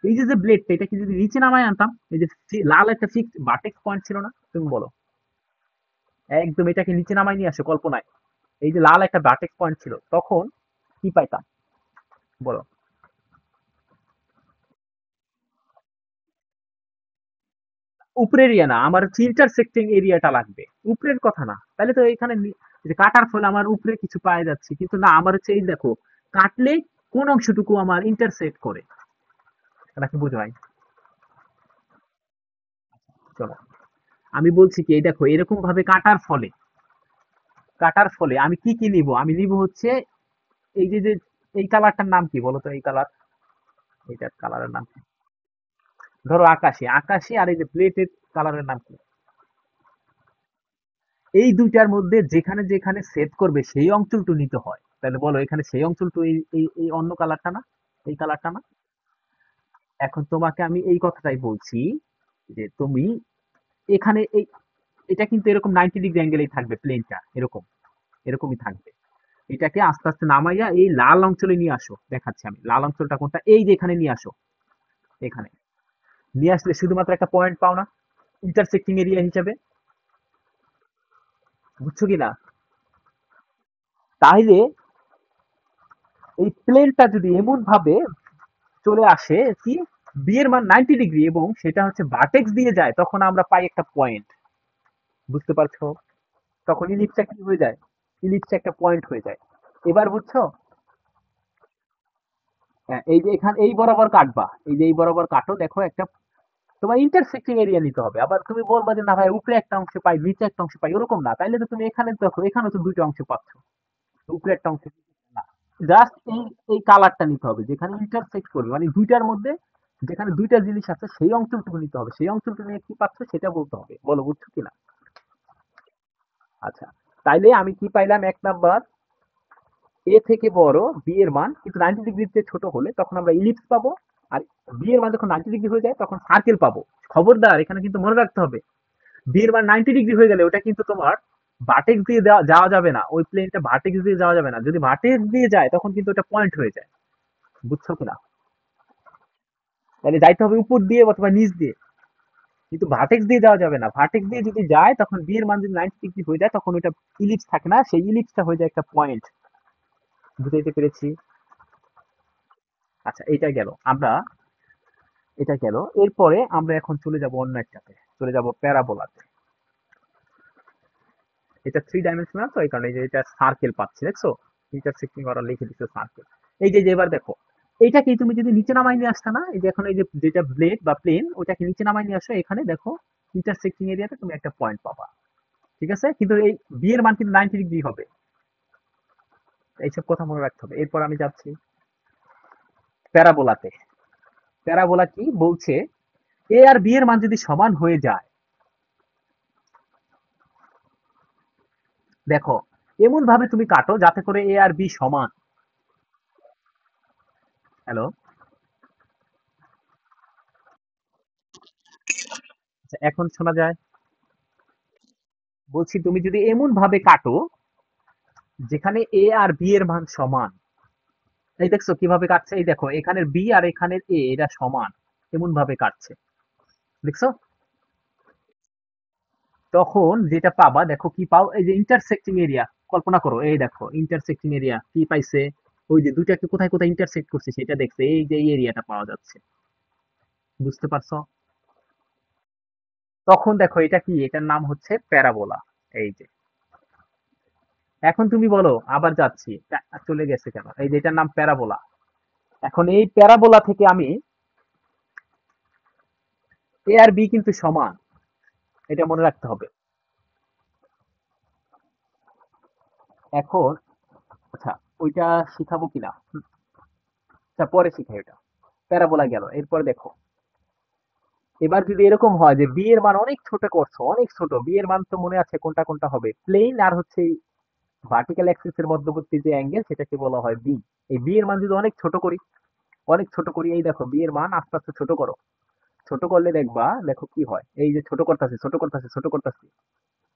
এই যে যে ব্লেডটা এটা কি যদি নিচে নামায় আনতাম, এই যে লাল একটা ফিক্সড ভার্টেক্স পয়েন্ট ছিল না, তুমি বলো, একদম এটাকে নিচে নামায় নিয়ে আসো কল্পনায়, এই যে লাল একটা ভার্টেক্স পয়েন্ট ছিল, তখন কি পাইতাম বলো? উপরের এরিয়া না, আমার হচ্ছে ইন্টারসেক্টিং এরিয়াটা লাগবে, উপরের কথা না। তাহলে তো এখানে যে কাটার ফলে আমার উপরে কিছু পাওয়া যাচ্ছে, কিন্তু না, আমার হচ্ছে এই দেখো, কাটলে কোন অংশটুকু আমার ইন্টারসেক্ট করে, নাকি বুঝো নাই? চলো, আমি বলছি কি, এই দেখো এরকম ভাবে কাটার ফলে আমি কি কি নিব, আমি নিব হচ্ছে এই যে যে এই কালারটার নাম কি বলো তো, এই কালার, এইটার কালারের নাম কি? ধরো আকাশি, আকাশি, আর এই যে প্লেটের কালারের নাম কি? এই দুইটার মধ্যে যেখানে যেখানে সেট করবে সেই অঞ্চলটু নিতে হয়। তাহলে বলো এখানে সেই অঞ্চলটু এই অন্য কালারটা না, এই কালারটা না? এখন তোমাকে আমি এই কথাটাই বলছি, যে তুমি এখানে এটা কিন্তু এরকম 90 ডিগ্রি অ্যাঙ্গেলেই থাকবে, প্লেনটা এরকম এরকমই থাকবে। এটাকে আস্তে আস্তে নামাইয়া এই লাল অঞ্চলে নিয়ে আসো, দেখাচ্ছি আমি লাল অঞ্চলটা কোনটা, এই যে এখানে নিয়ে আসো, এখানে নিয়ে আসলে শুধুমাত্র একটা পয়েন্ট পাও না ইন্টারসেক্টিং এরিয়া হিসেবে, বুঝছো কিনা? তাইলে এই প্লেনটা যদি এমন ভাবে চলে আসে কি, বি এর মান 90 ডিগ্রি এবং সেটা হচ্ছে ভার্টেক্স দিয়ে যায়, তখন আমরা পাই একটা পয়েন্ট, বুঝতে পারছো? তখন ইলিপসটা কি হয়ে যায়? ইলিপসটা একটা পয়েন্ট হয়ে যায়। এবার বুঝছো? হ্যাঁ, এই যে এখানে এই বরাবর কাটবা, এই যে এই বরাবর কাটো, দেখো একটা তোমার ইন্টারসেক্টিং এরিয়া নিতে হবে। আবার তুমি বলবা যে না ভাই উপরে একটা অংশ পাই নিচে একটা অংশ পাই, ওরকম না। তাইলে তো তুমি এখানে দেখো, এখানে তো দুইটা অংশ পাচ্ছ, উপরে একটা অংশ না, জাস্ট এই কালারটা নিতে হবে যেখানে ইন্টারসেক্ট করবে, মানে দুইটার মধ্যে যেখানে দুইটা জিনিস আছে সেই অঞ্চলটুকু নিতে হবে, সেই অঞ্চলটুকু নিয়ে কি পাচ্ছ সেটা বলতে হবে, বলো বুঝছো কিনা? আচ্ছা, তাইলে আমি কি পাইলাম? এক নাম্বার, এ থেকে বড় বি এর মান কিন্তু 90 ডিগ্রিতে ছোট হলে তখন আমরা ইলিপস পাবো, আর বি এর মান যখন 90 ডিগ্রি হয়ে যায় তখন সার্কেল পাবো। খবরদার, এখানে কিন্তু মনে রাখতে হবে, বি এর মান 90 ডিগ্রি হয়ে গেলে ওটা কিন্তু তোমার ভার্টেক্স দিয়ে যাওয়া যাবে না, ওই প্লেনটা ভার্টেক্স দিয়ে যাওয়া যাবে না, যদি ভার্টেক্স দিয়ে যায় তখন কিন্তু ওটা পয়েন্ট হয়ে যায়। বুঝছো কিনা? তাহলে যাইতে হবে উপর দিয়ে অথবা নিচ দিয়ে, কিন্তু ভার্টেক্স দিয়ে যাওয়া যাবে না। ভার্টেক্স দিয়ে যদি যায় তখন বি এর মান যদি 90 ডিগ্রি হয়ে যায় তখন ওইটা ইলিপস থাকে না, সেই ইলিপসটা হয়ে যায় একটা পয়েন্ট। বুঝাইতে পেরেছি? আচ্ছা, এটা গেল। এরপরে আমরা এখন চলে যাব অন্য একটাতে, চলে যাব প্যারাবোলাতে। এটা থ্রি ডাইমেনশনাল, তো এই কারণে এই যে এটা সার্কেল পাচ্ছি, দেখছো? ইন্টারসেক্টিং ওরা লিখে দিচ্ছে সার্কেল। এই যে এবার দেখো, এইটাকে তুমি যদি নিচে নামাই নিয়ে আসতা না, এই যে এখন এই যে যেটা ব্লেড বা প্লেন, ওটাকে নিচে নামাই নিয়ে আসো, এখানে দেখো ইন্টারসেক্টিং এরিয়াতে তুমি একটা পয়েন্ট পাবা। ঠিক আছে, কিন্তু এই বি এর মান কিন্তু 90 ডিগ্রি হবে। এইসব কথা মনে রাখতে হবে। এরপর আমি যাচ্ছি প্যারাবোলাতে। প্যারাবোলা কি বলছে, এ আর বি এর মান যদি সমান হয়ে যায়, দেখো এমন ভাবে তুমি কাটো যাতে করে এ আর বি সমান। হ্যালো? আচ্ছা, এখন শোনা যায়? বলছি তুমি যদি এমন ভাবে কাটো যেখানে এ আর বি এর মান সমান, এই দেখছো কিভাবে কাটছে, এই দেখো এখানের বি আর এখানের এ এরা সমান, এমন ভাবে কাটছে, দেখছো? তখন যেটা পাবা, দেখো কি পাও, এই যে ইন্টারসেক্টিং এরিয়া, কল্পনা করো, এই দেখো ইন্টারসেক্টিং এরিয়া কি পাইছে, ওই যে দুইটাকে কোথায় কোথায় ইন্টারসেক্ট করছে সেটা দেখছে, এই যে এই এরিয়াটা পাওয়া যাচ্ছে। বুঝতে পারছো? তখন দেখো এটা কি, এটার নাম হচ্ছে প্যারাবোলা। এই যে এখন তুমি বলো, আবার যাচ্ছি, চলে গেছে কেন, এই যে এটার নাম প্যারাবোলা। এখন এই প্যারাবোলা থেকে আমি, এ আর বি কিন্তু সমান, এটা মনে রাখতে হবে। এখন আচ্ছা, ওইটা শিখাবো কিনা, আচ্ছা পরে শিখাই ওটা। প্যারাবোলা গেল, এরপর দেখো, এবার যদি এরকম হয় যে বি এর মান অনেক ছোট করছো, অনেক ছোট, বি এর মান তো মনে আছে কোনটা কোনটা হবে, প্লেন আর হচ্ছে ভার্টিক্যাল অ্যাক্সিস এর মধ্যবর্তী যে অ্যাঙ্গেল সেটাকে বলা হয় বি। এই বি এর মান যদি অনেক ছোট করি, অনেক ছোট করি, এই দেখো বি এর মান আস্তে আস্তে ছোট করো, ছোট করলে দেখবা, দেখো কি হয়, এই যে ছোট করতেছে ছোট করতেছে ছোট করতেছে,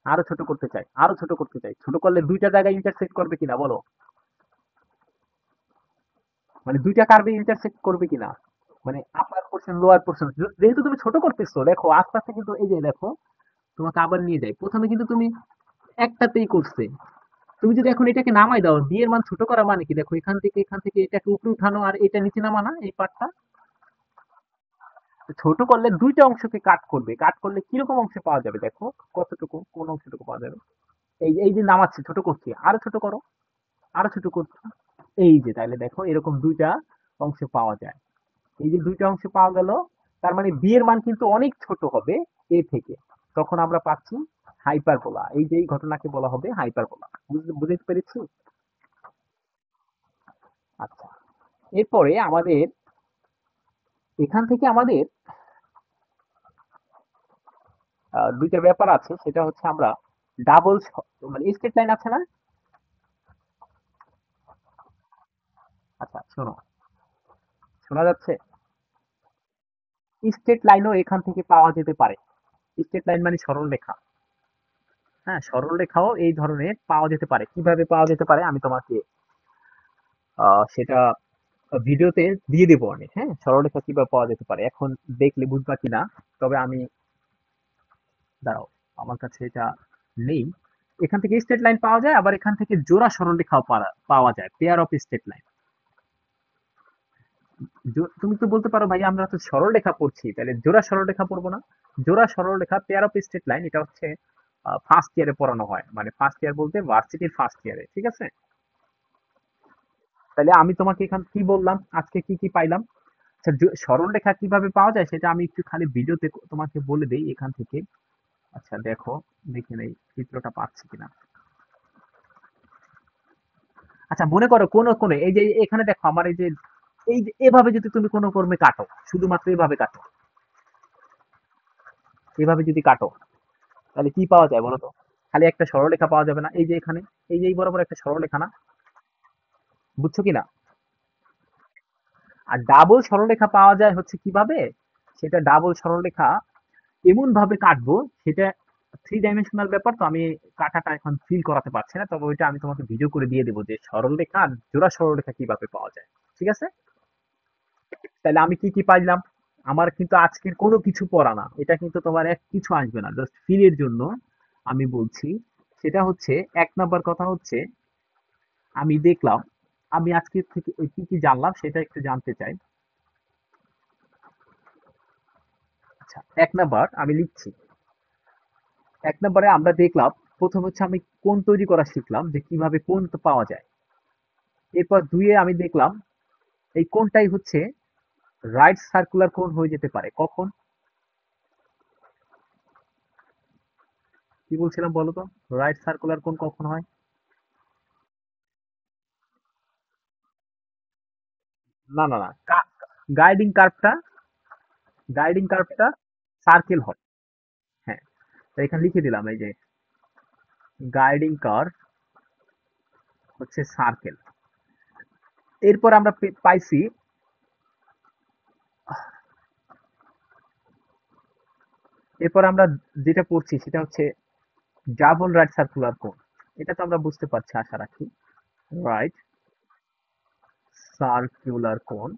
আরো ছোট করতে চাই, আরো ছোট করতে চাই, ছোট করলে দুইটা জায়গায় ইন্টারসেক্ট করবে কিনা বলো, মানে দুইটা কার্ভে ইন্টারসেক্ট করবে কিনা, মানে আপার পোর্শন লোয়ার পোর্শন, যেহেতু তুমি ছোট করতেছো, দেখো আস্তে আস্তে কিন্তু, এই যে দেখো তোমাকে আবার নিয়ে যাই, প্রথমে কিন্তু তুমি একটাতেই করছে, তুমি যদি এখন এটাকে নামাই দাও, বি এর মান ছোট করা মানে কি, দেখো এখান থেকে এটাকে উপরে উঠানো আর এটা নিচে নামানা, এই পার্টটা ছোট করলে দুইটা অংশকে কাট করবে, কাট করলে কিরকম অংশ পাওয়া যাবে, দেখো কতটুকু, কোন অংশটুকু পাওয়া যাবে, এই যে নামাচ্ছি ছোট করছি, আরো ছোট করো, আরো ছোট করছি, এই যে তাহলে দেখো এরকম দুইটা অংশ পাওয়া যায়। এই যে দুইটা অংশ পাওয়া গেল, তার মানে বি এর মান কিন্তু অনেক ছোট হবে এ থেকে, তখন আমরা পাচ্ছি হাইপারবোলা। এই যে এই ঘটনাকে বলা হবে হাইপারবোলা। বুঝতে পেরেছি? আচ্ছা, এরপরে আমাদের, এখান থেকে আমাদের দুইটা ব্যাপার আছে, সেটা হচ্ছে আমরা ডাবল, মানে স্ট্রেট লাইন আছে না, আচ্ছা শোনো, শোনা যাচ্ছে? স্ট্রেট লাইনও এখান থেকে পাওয়া যেতে পারে। স্ট্রেট লাইন মানে সরল রেখা। হ্যাঁ, সরল রেখাও এই ধরনের পাওয়া যেতে পারে। কিভাবে পাওয়া যেতে পারে আমি তোমাকে সেটা ভিডিওতে দিয়ে দেবো অনেক, হ্যাঁ, সরলরেখা কিভাবে পাওয়া যেতে পারে, এখন দেখলে বুঝবা কিনা। তবে আমি, দাঁড়াও, আমার কাছে এটা নেই। এখান থেকে স্ট্রেট লাইন পাওয়া যায়, আবার এখান থেকে জোড়া সরলরেখাও পাওয়া যায়, পেয়ার অফ স্ট্রেট লাইন। তুমি তো বলতে পারো, ভাই আমরা তো সরলরেখা পড়ছি, তাহলে জোড়া সরলরেখা পড়বো না? জোড়া সরলরেখা, পেয়ার অফ স্ট্রেট লাইন, এটা হচ্ছে ফার্স্ট ইয়ারে পড়ানো হয়, মানে ফার্স্ট ইয়ার বলতে ভার্সিটির ফার্স্ট ইয়ারে, ঠিক আছে? তাহলে আমি তোমাকে এখান কি বললাম, আজকে কি কি পাইলাম। আচ্ছা, সরলরেখা কিভাবে পাওয়া যায় সেটা আমি একটু খালি ভিডিওতে তোমাকে বলে দেই এখান থেকে। আচ্ছা দেখো, দেখে নেই চিত্রটা পাচ্ছি কিনা। আচ্ছা মনে করো কোন কোন, এই যে এখানে দেখো আমার এই যে এভাবে যদি তুমি কোনো কর্মে কাটো, শুধুমাত্র এভাবে কাটো, এভাবে যদি কাটো, তাহলে কি পাওয়া যায় বলো তো? খালি একটা সরলরেখা পাওয়া যাবে না, এই যে এখানে, এই যে এই বরাবর একটা সরলরেখা না, বুঝছো কিনা? আর ডাবল সরলরেখা পাওয়া যায় হচ্ছে কিভাবে, সেটা ডাবল সরলরেখা এমন ভাবে কাটবো, সেটা থ্রি ডাইমেনশনাল ব্যাপার, তো আমি কাটাটা এখন ফিল করাতে পারছি না, তবে ওইটা আমি তোমাকে ভিডিও করে দিয়ে দেবো যে সরলরেখা আর জোড়া সরলরেখা কিভাবে পাওয়া যায়। ঠিক আছে? তাহলে আমি কি কি পাইলাম? আমার কিন্তু আজকের কোনো কিছু পড়া না, এটা কিন্তু তোমার এক কিছু আসবে না, জাস্ট ফিলের জন্য আমি বলছি। সেটা হচ্ছে, এক নাম্বার কথা হচ্ছে, আমি দেখলাম, আমি আজকে থেকে কি কি জানলাম সেটা একটু জানতে চাই। আচ্ছা, এক নাম্বার আমি লিখছি। এক নম্বরে আমরা দেখলাম, প্রথম হচ্ছে আমি কোণ তৈরি করা শিখলাম, যে কিভাবে কোণ পাওয়া যায়। এরপর দুইয়ে আমি দেখলাম এই কোণটাই হচ্ছে রাইট সার্কুলার কোণ হয়ে যেতে পারে কখন। কি বলছিলাম বলো তো? রাইট সার্কুলার কোণ কখন হয়? না না না, গাইডিং কার্ভটা, গাইডিং কার্ভটা সার্কেল হয়। হ্যাঁ, তো এখানে লিখে দিলাম এই যে গাইডিং কার্ভ হচ্ছে সার্কেল। এরপর আমরা পাইছি, এরপর আমরা যেটা পড়ছি সেটা হচ্ছে ডাবল রাইট সার্কুলার কোণ। এটা তো আমরা বুঝতে পারছি আশা রাখি। রাইট সার্কুলার কোণ,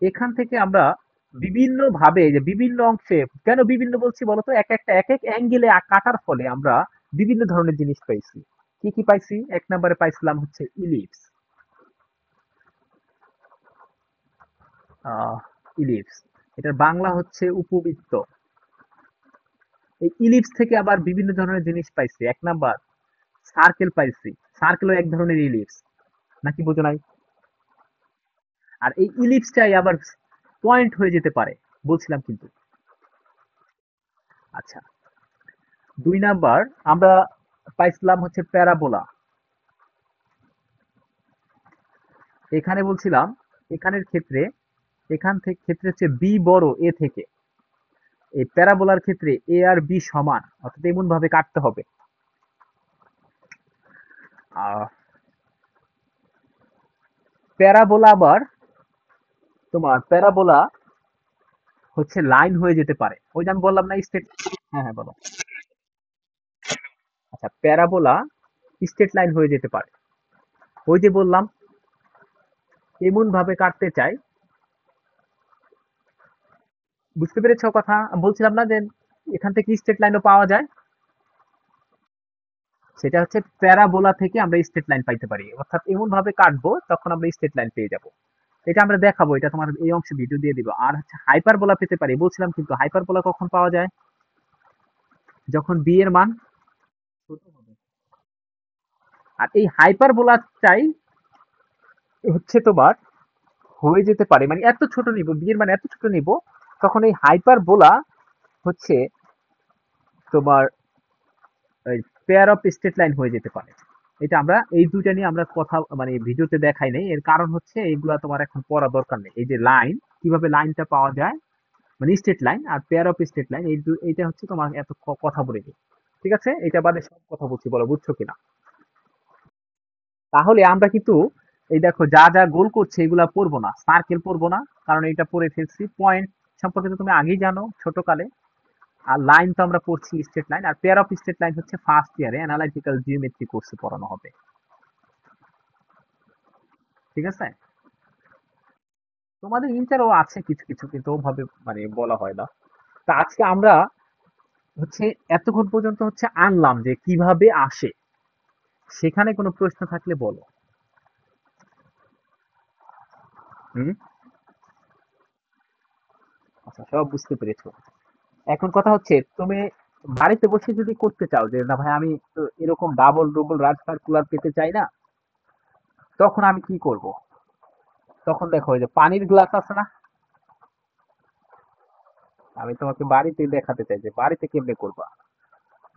এখান থেকে আমরা বিভিন্ন ভাবে, যে বিভিন্ন অংশে, কেন বিভিন্ন বলছি বলতো, এক একটা এক এক অ্যাঙ্গেলে কাটার ফলে আমরা বিভিন্ন ধরনের জিনিস পাইছি। কি কি পাইছি? এক নম্বরে পাইছিলাম হচ্ছে ইলিপস। আহ ইলিপস, এটার বাংলা হচ্ছে উপবৃত্ত। এই ইলিপস থেকে আবার বিভিন্ন ধরনের জিনিস পাইছি। এক নাম্বার সার্কেল পাইছি, সার্কেলও এক ধরনের ইলিপস, নাকি বোঝো নাই? আর এই ইলিপসটাই আবার পয়েন্ট হয়ে যেতে পারে, বলছিলাম কিন্তু। আচ্ছা, দুই নাম্বার আমরা পাইছিলাম হচ্ছে প্যারাবোলা। এখানে বলছিলাম, এখানের ক্ষেত্রে, এখান থেকে ক্ষেত্রে হচ্ছে বি বড় এ থেকে। এই প্যারাবোলার ক্ষেত্রে এ আর বি সমান, অর্থাৎ এমন ভাবে কাটতে হবে। আহ প্যারাবোলা আবার, তোমার প্যারাবোলা হচ্ছে লাইন হয়ে যেতে পারে, ওই যে আমি বললাম না স্ট্রেট। হ্যাঁ হ্যাঁ, বলো। আচ্ছা, প্যারাবোলা স্ট্রেট লাইন হয়ে যেতে পারে, ওই যে বললাম এমন ভাবে কাটতে চাই। বুঝতে পেরেছো কথা? বলছিলাম না যে এখান থেকে স্ট্রেট লাইনও পাওয়া যায়। সেটা হচ্ছে প্যারাবোলা থেকে আমরা স্ট্রেট লাইন পাইতে পারি, অর্থাৎ এমন ভাবে কাটবো তখন আমরা স্ট্রেট লাইন পেয়ে যাব। এটা আমরা দেখাবো, এটা তোমার এই অংশে ভিডিও দিয়ে দিব। আর হচ্ছে হাইপারবোলা পেতে পারি বলছিলাম, কিন্তু হাইপারবোলা কখন পাওয়া যায়? যখন বি এর মান ছোট হবে। আর এই হাইপারবোলাটাই হচ্ছে তোমার হয়ে যেতে পারে, মানে এত ছোট নিব, বি এর মান এত ছোট নিব, তখন এই হাইপারবোলা হচ্ছে তোমার পেয়ার অফ স্ট্রেট লাইন হয়ে যেতে পারে। এটা আমরা এই দুইটা নিয়ে আমরা কথা, মানে ভিডিওতে দেখাই নাই, এর কারণ হচ্ছে এইগুলা তোমার এখন পড়া দরকার নেই। এই যে লাইন, কিভাবে লাইনটা পাওয়া যায়, মানে স্ট্রেট লাইন আর পেয়ার অফ স্ট্রেট লাইন, এইটা হচ্ছে তোমার এত কথা বলে নি। ঠিক আছে, এটা বাদে সব কথা বলছি, বলো বুঝছো কিনা? তাহলে আমরা কিন্তু এই দেখো যা যা গোল করছে এগুলা পড়বো না, সার্কেল পড়বো না, কারণ এটা পড়ে ফেলছি। পয়েন্ট সম্পর্কে তো তুমি আগেই জানো ছোটকালে। আর লাইন তো আমরা পড়ছি স্ট্রেট লাইন, আর পেয়ার অফ স্ট্রেট লাইন হচ্ছে ফার্স্ট ইয়ারে অ্যানালাইটিক্যাল জিওমেট্রি কোর্সে পড়ানো হবে। ঠিক আছে, তোমাদের ইন্টারও আছে কিছু কিছু, কিন্তু ওভাবে মানে বলা হয় না। তা আজকে আমরা হচ্ছে এতক্ষণ পর্যন্ত হচ্ছে আনলাম যে কিভাবে আসে, সেখানে কোনো প্রশ্ন থাকলে বলো। হুম। আচ্ছা, সব বুঝতে পেরেছো। এখন কথা হচ্ছে, তুমি বাড়িতে বসে যদি করতে চাও যে না ভাই আমি তো এরকম ডাবল ডবল রাড সার্কুলার পেতে চাই না, তখন আমি কি করব? তখন দেখো ওই যে পানির গ্লাস আছে না, আমি তোমাকে বাড়িতে দেখাতে চাই যে বাড়িতে কেমনে করবা।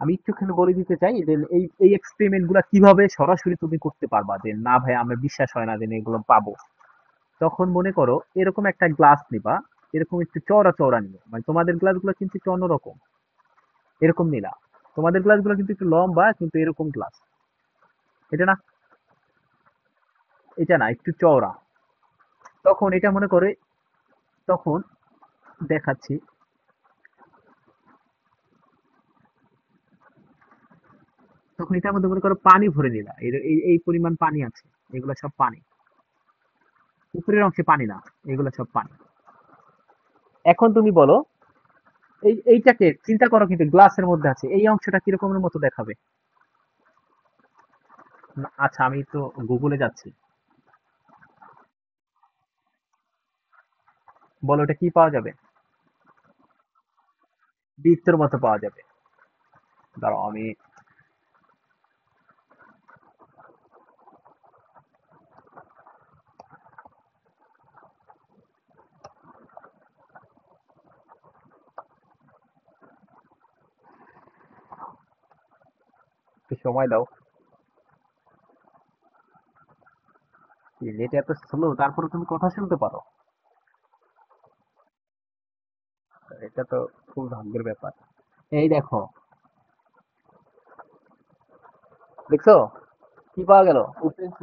আমি একটুখানি বলে দিতে চাই যে এই এই এক্সপেরিমেন্ট গুলা কিভাবে সরাসরি তুমি করতে পারবা, যে না ভাই আমার বিশ্বাস হয় না যে এগুলো পাবো। তখন মনে করো এরকম একটা গ্লাস নিবা, এরকম একটু চওড়া চওড়া নিবে, মানে তোমাদের গ্লাস গুলো কিন্তু একটু অন্যরকম, এরকম নিলা। তোমাদের গ্লাস গুলো কিন্তু একটু লম্বা, কিন্তু এরকম গ্লাস, এটা না, এটা না, একটু চওড়া। তখন এটা মনে করে, তখন দেখাচ্ছি, তখন এটার মধ্যে মনে করো পানি ভরে নিলা, এই এই এই পরিমাণ পানি আছে, এগুলো সব পানি। উপরের অংশে পানি না, এগুলো সব পানি। এখন তুমি বলো, এইটাকে চিন্তা করো, কিন্তু গ্লাসের মধ্যে আছে, এই অংশটা কিরকমের মতো দেখাবে? আচ্ছা, আমি তো গুগলে যাচ্ছি। বলো এটা কি পাওয়া যাবে? বৃত্তের মতো পাওয়া যাবে। দাঁড়াও আমি একটু সময় দাও। নেট এত স্লো, তারপরে তুমি কথা শুনতে পারো? এটা তো খুব ভাগ্যের ব্যাপার। এই দেখো, দেখছো কি পাওয়া গেল?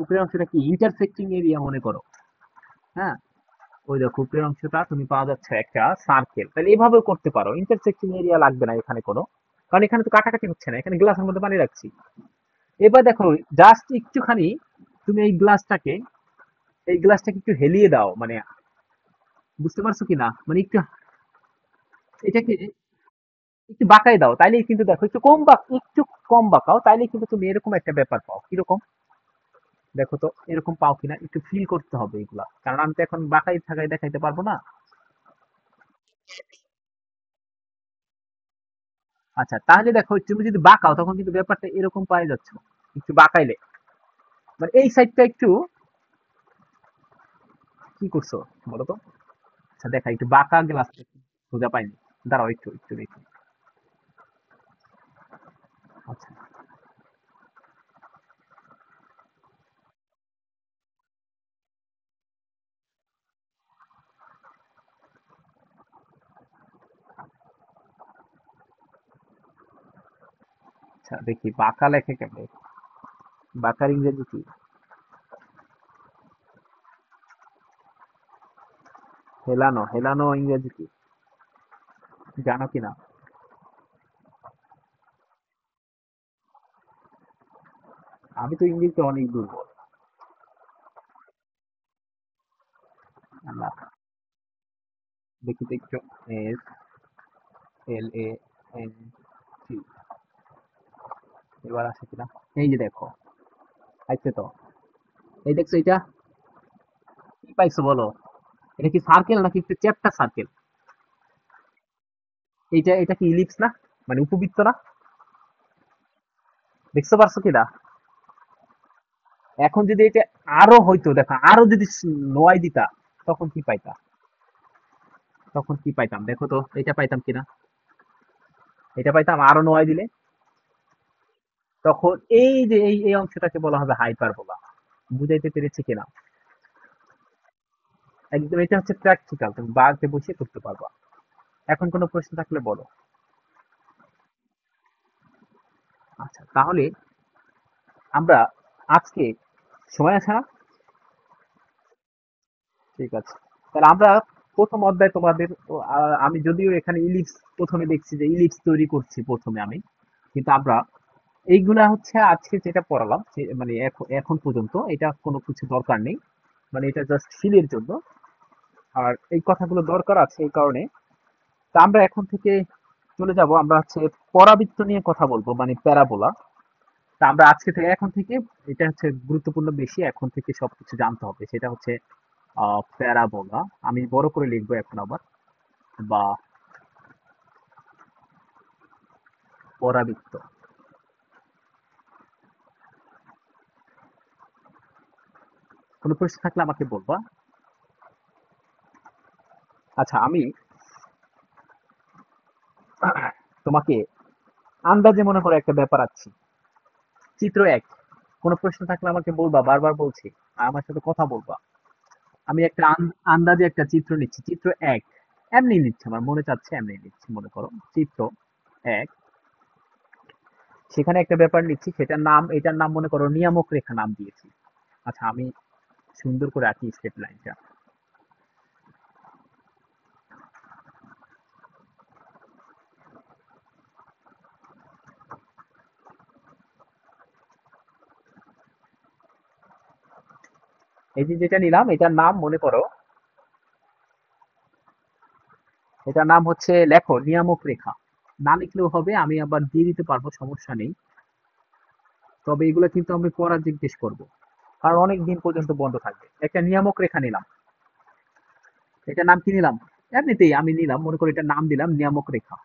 উপরের অংশটা কি ইন্টারসেক্টিং এরিয়া মনে করো। হ্যাঁ, ওই দেখো উপরের অংশটা তুমি পাওয়া যাচ্ছে একটা সার্কেল। তাহলে এভাবেও করতে পারো, ইন্টারসেক্টিং এরিয়া লাগবে না এখানে কোনো, কারণ এখানে তো কাটাকাটি হচ্ছে না, এখানে গ্লাসের মধ্যে পানি রাখছি। এবার দেখো, জাস্ট একটুখানি তুমি এই গ্লাসটাকে একটু হেলিয়ে দাও, মানে বুঝতে পারছো কি না, মানে একটু এটাকে একটু বাঁকাই দাও, তাইলেই কিন্তু দেখো, একটু কম বাঁকাও, তাইলেই কিন্তু তুমি এরকম একটা ব্যাপার পাও। কিরকম দেখো তো, এরকম পাও কিনা একটু ফিল করতে হবে এগুলা, কারণ আমি তো এখন বাঁকাই থাকাই দেখাইতে পারবো না। আচ্ছা, তাহলে দেখো তুমি যদি বাঁকাও তখন কিন্তু ব্যাপারটা এরকম পাই যাচ্ছ, একটু বাঁকাইলে, মানে এই সাইডটা একটু কি করছো বলো তো। আচ্ছা দেখা, একটু বাঁকা গ্লাস সোজা পাইনি। দাঁড়াও একটু একটু দেখি। আচ্ছা, আচ্ছা দেখি বাঁকা লেখে কেমন, বাঁকার ইংরেজি কি? হেলানো, হেলানো ইংরেজি কি, জানো কিনা? আমি তো ইংরেজিতে অনেক দুর্বল। না, দেখি তো একটু। SLANT, এবার আসে কিনা। এই যে দেখো, আইছে তো। এই দেখছো এটা, কি পাইছো বলো? এটা কি সার্কেল নাকি একটু চ্যাপ্টা সার্কেল? এটা কি ইলিপস না, মানে উপবৃত্ত না? দেখতে পারছো কিনা? এখন যদি এটা আরো হইতো, দেখো আরো যদি নোয়াই দিতা, তখন কি পাইতা? তখন কি পাইতাম দেখো তো, এটা পাইতাম কিনা? এটা পাইতাম আরো নোয়াই দিলে। তখন এই যে এই অংশটাকে বলা হবে হাইপারবোলা। বুঝাইতে পেরেছি কিনা? একদম, এটা হচ্ছে প্র্যাকটিক্যাল, তুমি বাড়িতে বসে করতে পারবা। এখন কোনো প্রশ্ন থাকলে বলো। আচ্ছা, তাহলে আমরা আজকে, সময় আছে না? ঠিক আছে, তাহলে আমরা প্রথম অধ্যায় তোমাদের, আমি যদিও এখানে ইলিপস প্রথমে দেখছি যে ইলিপস তৈরি করছি প্রথমে আমি, কিন্তু আমরা এইগুলা হচ্ছে আজকে যেটা পড়ালাম, মানে এখন পর্যন্ত এটা কোনো কিছু দরকার নেই, মানে এটা জাস্ট ফিলের জন্য। আর এই কথাগুলো দরকার আছে এই কারণে। তা আমরা এখন থেকে চলে যাব, আমরা হচ্ছে পরাবৃত্ত নিয়ে কথা বলবো, মানে প্যারাবোলা। তা আমরা আজকে থেকে, এখন থেকে, এটা হচ্ছে গুরুত্বপূর্ণ বেশি, এখন থেকে সবকিছু জানতে হবে, সেটা হচ্ছে প্যারাবোলা। আমি বড় করে লিখবো এখন আবার, বা পরাবৃত্ত। কোনো প্রশ্ন থাকলে আমাকে বলবা। আচ্ছা, আমি তোমাকে আন্দাজে মনে করে একটা ব্যাপার আছে, চিত্র 1। কোনো প্রশ্ন থাকলে আমাকে বলবা, বারবার বলছি, আমার সাথে কথা বলবা। আমি একটা আন্দাজে একটা চিত্র নিচ্ছি, চিত্র 1। এমনি নিচ্ছি, আমার মনে চাচ্ছে এমনি নিচ্ছি, মনে করো চিত্র 1। সেখানে একটা ব্যাপার নিচ্ছি, এটার নাম মনে করো নিয়ামক রেখা নাম দিয়েছি। আচ্ছা, আমি সুন্দর করে আঁকি স্টেপ লাইনটা। এই যে যেটা নিলাম এটার নাম মনে করো, এটার নাম হচ্ছে, লেখো নিয়ামক রেখা। না লিখলেও হবে, আমি আবার দিয়ে দিতে পারবো, সমস্যা নেই। তবে এগুলো কিন্তু আমি পড়া জিজ্ঞেস করব, কারণ অনেক দিন পর্যন্ত বন্ধ থাকবে। একটা নিয়ামক রেখা নিলাম, এটার নাম কি নিলাম? এমনিতেই আমি নিলাম, মনে করি এটার নাম দিলাম নিয়ামক রেখা।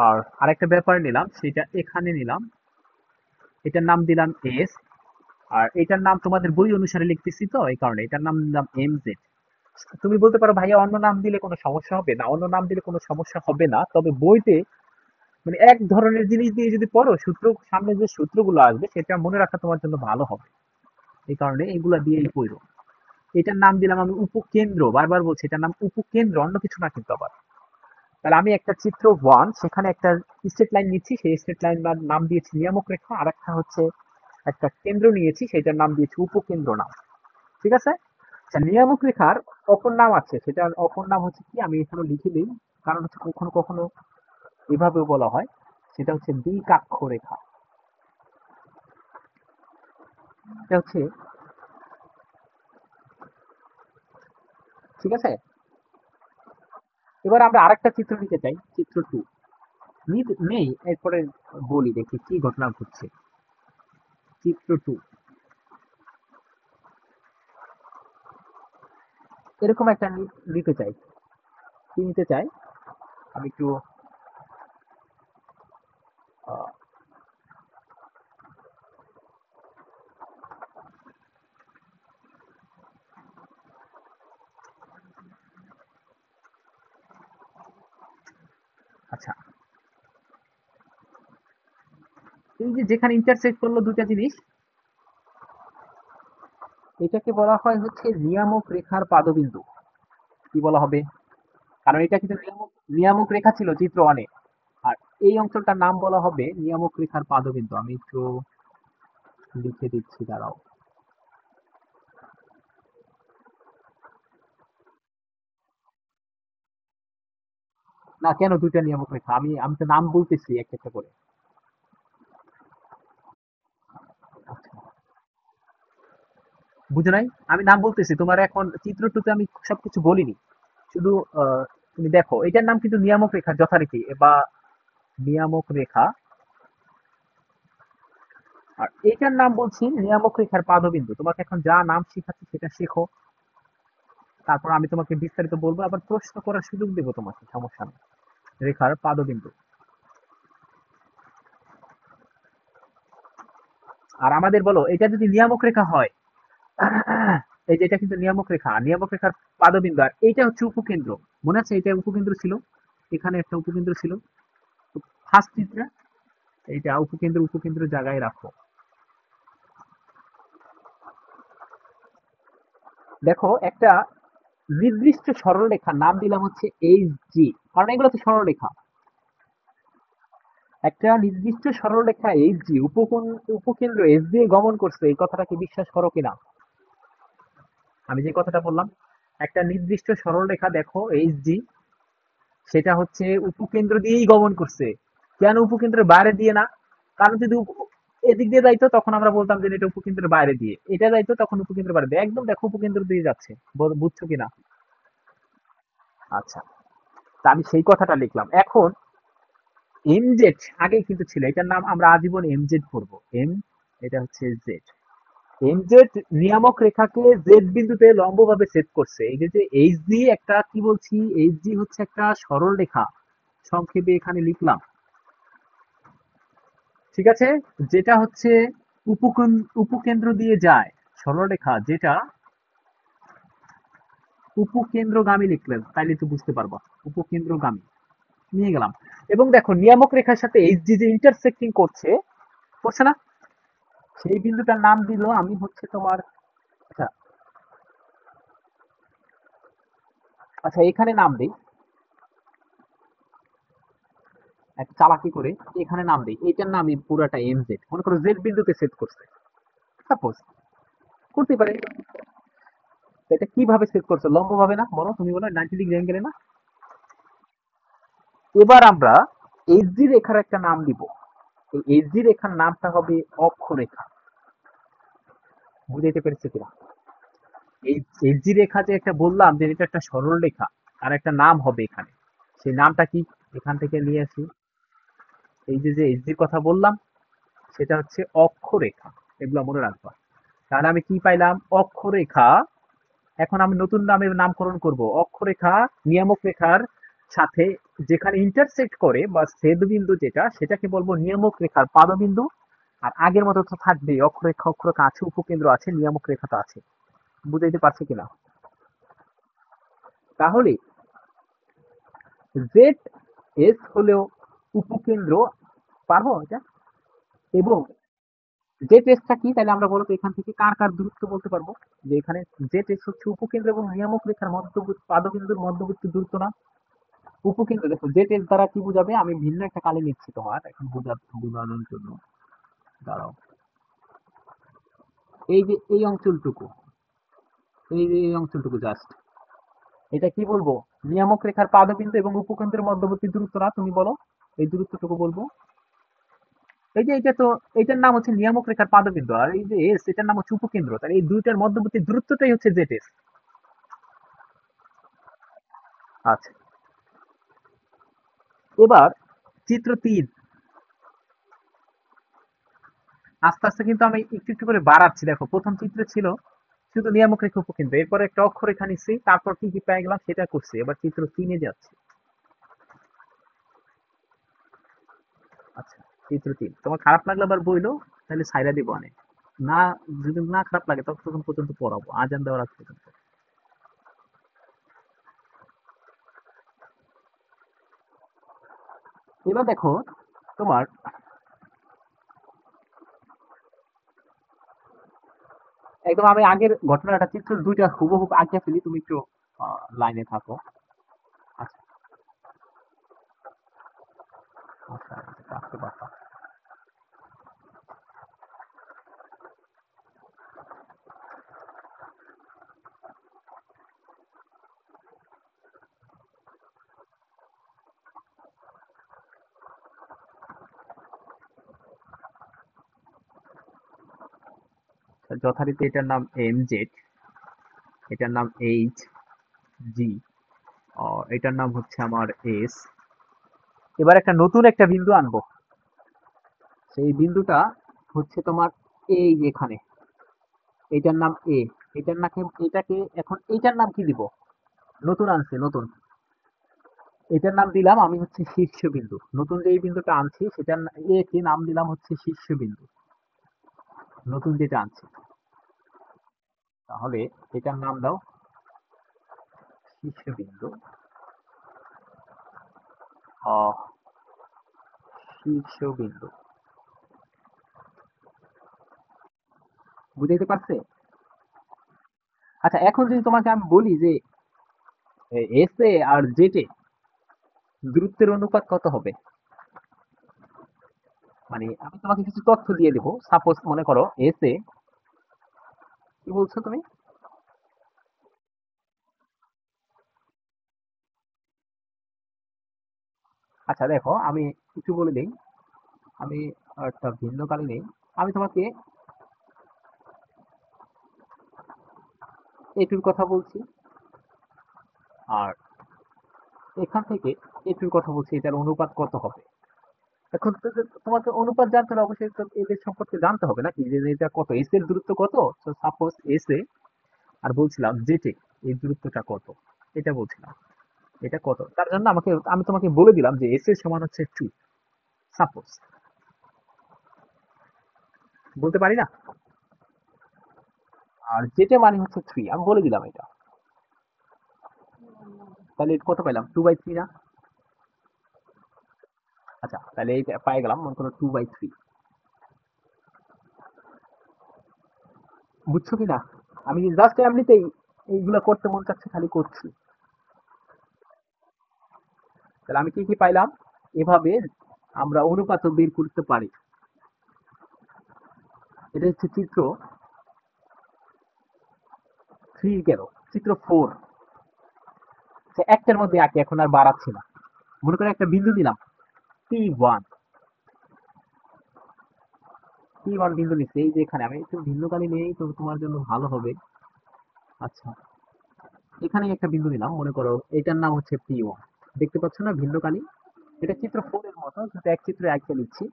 আর আরেকটা ব্যাপার নিলাম, সেটা এখানে নিলাম, এটার নাম দিলাম এস। আর এটার নাম তোমাদের বই অনুসারে লিখতেছি, তো এই কারণে এটার নাম দিলাম এম জেড। তুমি বলতে পারো ভাইয়া অন্য নাম দিলে কোনো সমস্যা হবে না, অন্য নাম দিলে কোনো সমস্যা হবে না, তবে বইতে মানে এক ধরনের জিনিস দিয়ে যদি পড়ো, সূত্র সামনে যে সূত্রগুলো আসবে সেটা মনে রাখা তোমার জন্য ভালো হবে। এই কারণে এগুলা দিয়েই পড়ো। এটার নাম দিলাম আমি উপকেন্দ্র, বারবার বলছি এটার নাম উপকেন্দ্র, অন্য কিছু না কিন্তু আবার। তাহলে আমি একটা চিত্র ওয়ান, সেখানে একটা স্ট্রেট লাইন নিচ্ছি, সেই স্ট্রেট লাইন নাম দিয়েছি নিয়ামক রেখা, আর একটা হচ্ছে একটা কেন্দ্র নিয়েছি, সেটার নাম দিয়েছি উপকেন্দ্র নাম। ঠিক আছে? আচ্ছা, নিয়ামক রেখার অপর নাম আছে, সেটার অপর নাম হচ্ছে কি, আমি এখানে লিখে দিই, কারণ হচ্ছে কখনো কখনো এভাবেও বলা হয়, সেটা হচ্ছে দ্বিকাক্ষ রেখা। এটা হচ্ছে, ঠিক আছে? এবার আমরা আরেকটা চিত্র নিতে চাই, চিত্র টু। নেই, এরপরে বলি দেখি কি ঘটনা ঘটছে। চিত্র টু, এরকম একটা নিতে চাই। কি নিতে চাই, আমি একটু আহ, আচ্ছা, এই যে যেখানে ইন্টারসেক্ট করলো দুটা জিনিস, এটাকে বলা হয় হচ্ছে নিয়ামক রেখার পাদবিন্দু। কি বলা হবে? কারণ এটা কিন্তু নিয়ামক, নিয়ামক রেখা ছিল চিত্র ওয়ানে, আর এই অঞ্চলটার নাম বলা হবে নিয়ামক রেখার পাদবিন্দু। আমি একটু লিখে দিচ্ছি, দাঁড়াও। না, কেন দুইটা নিয়ামক রেখা? আমি আমি তো নাম বলতেছি একটা একটা করে। বুঝো নাই? আমি নাম বলতেছি তোমার, এখন চিত্র টুতে আমি সবকিছু বলিনি, শুধু আহ, তুমি দেখো এটার নাম কিন্তু নিয়ামক রেখা যথারীতি, বা নিয়ামক রেখা। আর এটার নাম বলছি নিয়ামক রেখার পাদবিন্দু। তোমাকে এখন যা নাম শিখাচ্ছি সেটা শেখো, তারপর আমি তোমাকে বিস্তারিত বলবো, আবার প্রশ্ন করার সুযোগ দেবো তোমাকে, সমস্যা নেই। রেখার পাদবিন্দু। আর আমাদের বলো, এটা যদি নিয়ামক রেখা হয়, এই যে এটা কিন্তু নিয়ামক রেখা, নিয়ামক রেখার পাদবিন্দু, আর এইটা হচ্ছে উপকেন্দ্র। মনে আছে এটা উপকেন্দ্র ছিল, এখানে একটা উপকেন্দ্র ছিল, ফার্স্ট চিত্রে। এইটা উপকেন্দ্র, উপকেন্দ্র জায়গায় রাখো। দেখো একটা নির্দিষ্ট সরলরেখার নাম দিলাম হচ্ছে এইচ জি, কারণ এগুলো তো সরলরেখা। একটা নির্দিষ্ট সরলরেখা এইচ জি উপকেন্দ্র এস দিয়ে গমন করছে, এই কথাটা কি বিশ্বাস করো কিনা? আমি যে কথাটা বললাম, একটা নির্দিষ্ট সরলরেখা দেখো এইচ জি, সেটা হচ্ছে উপকেন্দ্র দিয়েই গমন করছে। কেন উপকেন্দ্রের বাইরে দিয়ে না? কারণ যদি এদিক দিয়ে যাইতো তখন আমরা বলতাম যে এটা উপকেন্দ্রের বাইরে দিয়ে, এটা যাইতো তখন উপকেন্দ্রের বাইরে দিয়ে, একদম দেখো উপকেন্দ্র দিয়ে যাচ্ছে। বুঝছো কিনা? আচ্ছা, তা আমি সেই কথাটা লিখলাম। এখন এমজেড আগে কিন্তু ছিল, এটার নাম আমরা আজীবন এমজেড করবো। এটা হচ্ছে জেড। এমজেড নিয়ামক রেখাকে জেড বিন্দুতে লম্বভাবে ছেদ করছে। এই যে এইচ জি একটা, কি বলছি, এইচ জি হচ্ছে একটা সরল রেখা, সংক্ষেপে এখানে লিখলাম। ঠিক আছে? যেটা হচ্ছে উপকেন্দ্র দিয়ে যায়, সরলরেখা যেটা উপকেন্দ্রগামী লিখলেন তাইলে তো বুঝতে পারবা। উপকেন্দ্রগামী নিয়ে গেলাম। এবং দেখো নিয়ামক রেখার সাথে এইচ জি যে ইন্টারসেক্টিং করছে, করছে না, সেই বিন্দুটার নাম দিল আমি হচ্ছে তোমার, আচ্ছা, আচ্ছা এখানে নাম দিই, একটা চালাকি করে এখানে নাম দিই, এটার নামই পুরাটা এম জেড, মনে করো জেড বিন্দুতে সেট করছে, সাপোজ, করতে পারে। তো এটা কিভাবে সেট করছে? লম্ব ভাবে না, বলো, তুমি বলো 90 ডিগ্রি অ্যাঙ্গেলে না? এবার আমরা এইচজি রেখার একটা নাম দিব। এই এইচজি রেখার নামটা হবে অক্ষরেখা। বুঝাইতে পেরেছি কিনা? এই এইচজি রেখা যে একটা বললাম যে এটা একটা সরল রেখা, আর একটা নাম হবে এখানে, সেই নামটা কি? এখান থেকে নিয়ে আসি। এই যে যে এইচজির কথা বললাম, সেটা হচ্ছে অক্ষরেখা। এগুলো মনে রাখবা। তাহলে আমি কি পাইলাম? অক্ষরেখা। এখন আমি নতুন নামের নামকরণ করব। অক্ষরেখা নিয়ামক রেখার সাথে যেখানে ইন্টারসেক্ট করে বা ছেদবিন্দু যেটা, সেটাকে বলবো নিয়ামক রেখার পাদবিন্দু। আর আগের মতো তো থাকবেই, অক্ষরেখা অক্ষরেখা আছে, উপকেন্দ্র আছে, নিয়ামক রেখা তো আছে। বুঝাইতে পারছি কিনা? তাহলে জেড এস হলেও উপকেন্দ্র, পারবো এটা? এবং জেড এসটা কি তাহলে আমরা বলতো এখান থেকে কার কার দূরত্ব বলতে পারবো? যে এখানে জেড এস হচ্ছে উপকেন্দ্র এবং নিয়ামক রেখার মধ্যবর্তী পাদবিন্দুর মধ্যবর্তী দূরত্ব না? উপকেন্দ্র দেখো জেড এস দ্বারা কি বোঝাবে? আমি ভিন্ন একটা কালি নিচ্ছি তোমার এখন বোঝানোর জন্য। দাঁড়াও। এই যে এই অঞ্চলটুকু, এই যে এই অঞ্চলটুকু জাস্ট, এটা কি বলবো? নিয়ামক রেখার পাদবিন্দু এবং উপকেন্দ্রের মধ্যবর্তী দূরত্ব না? তুমি বলো। এই দূরত্বটুকু বলবো। এই যে এটা তো, এটার নাম হচ্ছে নিয়ামক রেখার পাদবিন্দু, আর এই যে এস এটার নাম হচ্ছে উপকেন্দ্র, তাহলে এই দুইটার মধ্যবর্তী দূরত্বটাই হচ্ছে জেড এস। আচ্ছা, এবার চিত্র 3। আস্তে আস্তে কিন্তু আমি একটু একটু করে বাড়াচ্ছি। দেখো প্রথম চিত্রে ছিল শুধু নিয়ামক রেখা উপকেন্দ্র, এরপরে একটা অক্ষরেখা নিচ্ছি, তারপর কি কি পেয়ে গেলাম সেটা করছি। এবার চিত্র 3-এ যাচ্ছি। আচ্ছা, চিত্র 3 তোমার খারাপ লাগলে আবার বইলো, তাহলে সাইরা দিব অনেক। না, যদি না খারাপ লাগে ততক্ষণ পর্যন্ত পড়াবো, আজান দেওয়ার আগ পর্যন্ত। এবার দেখো তোমার, একদম আমি আগের ঘটনাটা চিত্র 2টা হুবহু আঁকে ফেলি, তুমি একটু লাইনে থাকো। আচ্ছা, আচ্ছা, এটা আঁকতে পারতাম। যথারীতি এটার নাম এম জেড, এটার নাম এইচ জি, এটার নাম হচ্ছে আমার এস। এবার একটা নতুন একটা বিন্দু আনবো। সেই বিন্দুটা হচ্ছে তোমার এই যে এখানে, এটার নাম এ। এটার নাকে এটাকে এখন এইটার নাম কি দিব? নতুন আনছি, নতুন। এটার নাম দিলাম আমি হচ্ছে শীর্ষবিন্দু। নতুন যে এই বিন্দুটা আনছি সেটার এ কে নাম দিলাম হচ্ছে শীর্ষবিন্দু, নতুন যেটা আনছি। তাহলে এটার নাম দাও শীর্ষবিন্দু। আহ শীর্ষবিন্দু। বুঝাইতে পারছে? আচ্ছা, এখন যদি তোমাকে আমি বলি যে এস এ আর জেড এ দূরত্বের অনুপাত কত হবে? মানে আমি তোমাকে কিছু তথ্য দিয়ে দেবো। সাপোজ মনে করো এস এ, কি বলছো তুমি? আচ্ছা দেখো, আমি কিছু বলে দিই। আমি একটা ভিন্ন কালে নেই। আমি তোমাকে এটুর কথা বলছি, আর এখান থেকে এটুর কথা বলছি, এটার অনুপাত কত হবে। এখন তোমাকে অনুপাত জানতে হলে অবশ্যই তো এদের সম্পর্কে জানতে হবে নাকি, যে এটা কত, এস এর দূরত্ব কত। তো সাপোজ এস এ, আর বলছিলাম জেটে এই দূরত্বটা কত, এটা বলছিলাম। এটা কত তার জন্য আমি তোমাকে বলে দিলাম যে এস এর সমান হচ্ছে 2, সাপোজ। বলতে পারি না? আর জেটে মানে হচ্ছে 3, আমি বলে দিলাম এটা। তাহলে এটা কত পাইলাম? 2/3 না? আচ্ছা, তাহলে এই পাই গেলাম মনে করো 2/3। বুঝছো কি না? আমি জাস্ট এমনিতেই এইগুলা করতে মন চাচ্ছে, খালি করছি। তাহলে আমি কি কি পাইলাম? এভাবে আমরা অনুপাত বের করতে পারি। এটা হচ্ছে চিত্র 3 গেল। চিত্র 4 একটার মধ্যে আঁকি, এখন আর বাড়াচ্ছি না। মনে করে একটা বিন্দু দিলাম P1। P1 বিন্দু নিচ্ছি, এই যে এখানে আমি একটু ভিন্নকালী নেই তো তোমার জন্য ভালো হবে। আচ্ছা, এখানে একটা বিন্দু নিলাম, মনে করো এটার নাম হচ্ছে P1। দেখতে পাচ্ছ না ভিন্নকালী? এটা চিত্র 4 এর মতো, কিন্তু এক চিত্রে একটা নিচ্ছি।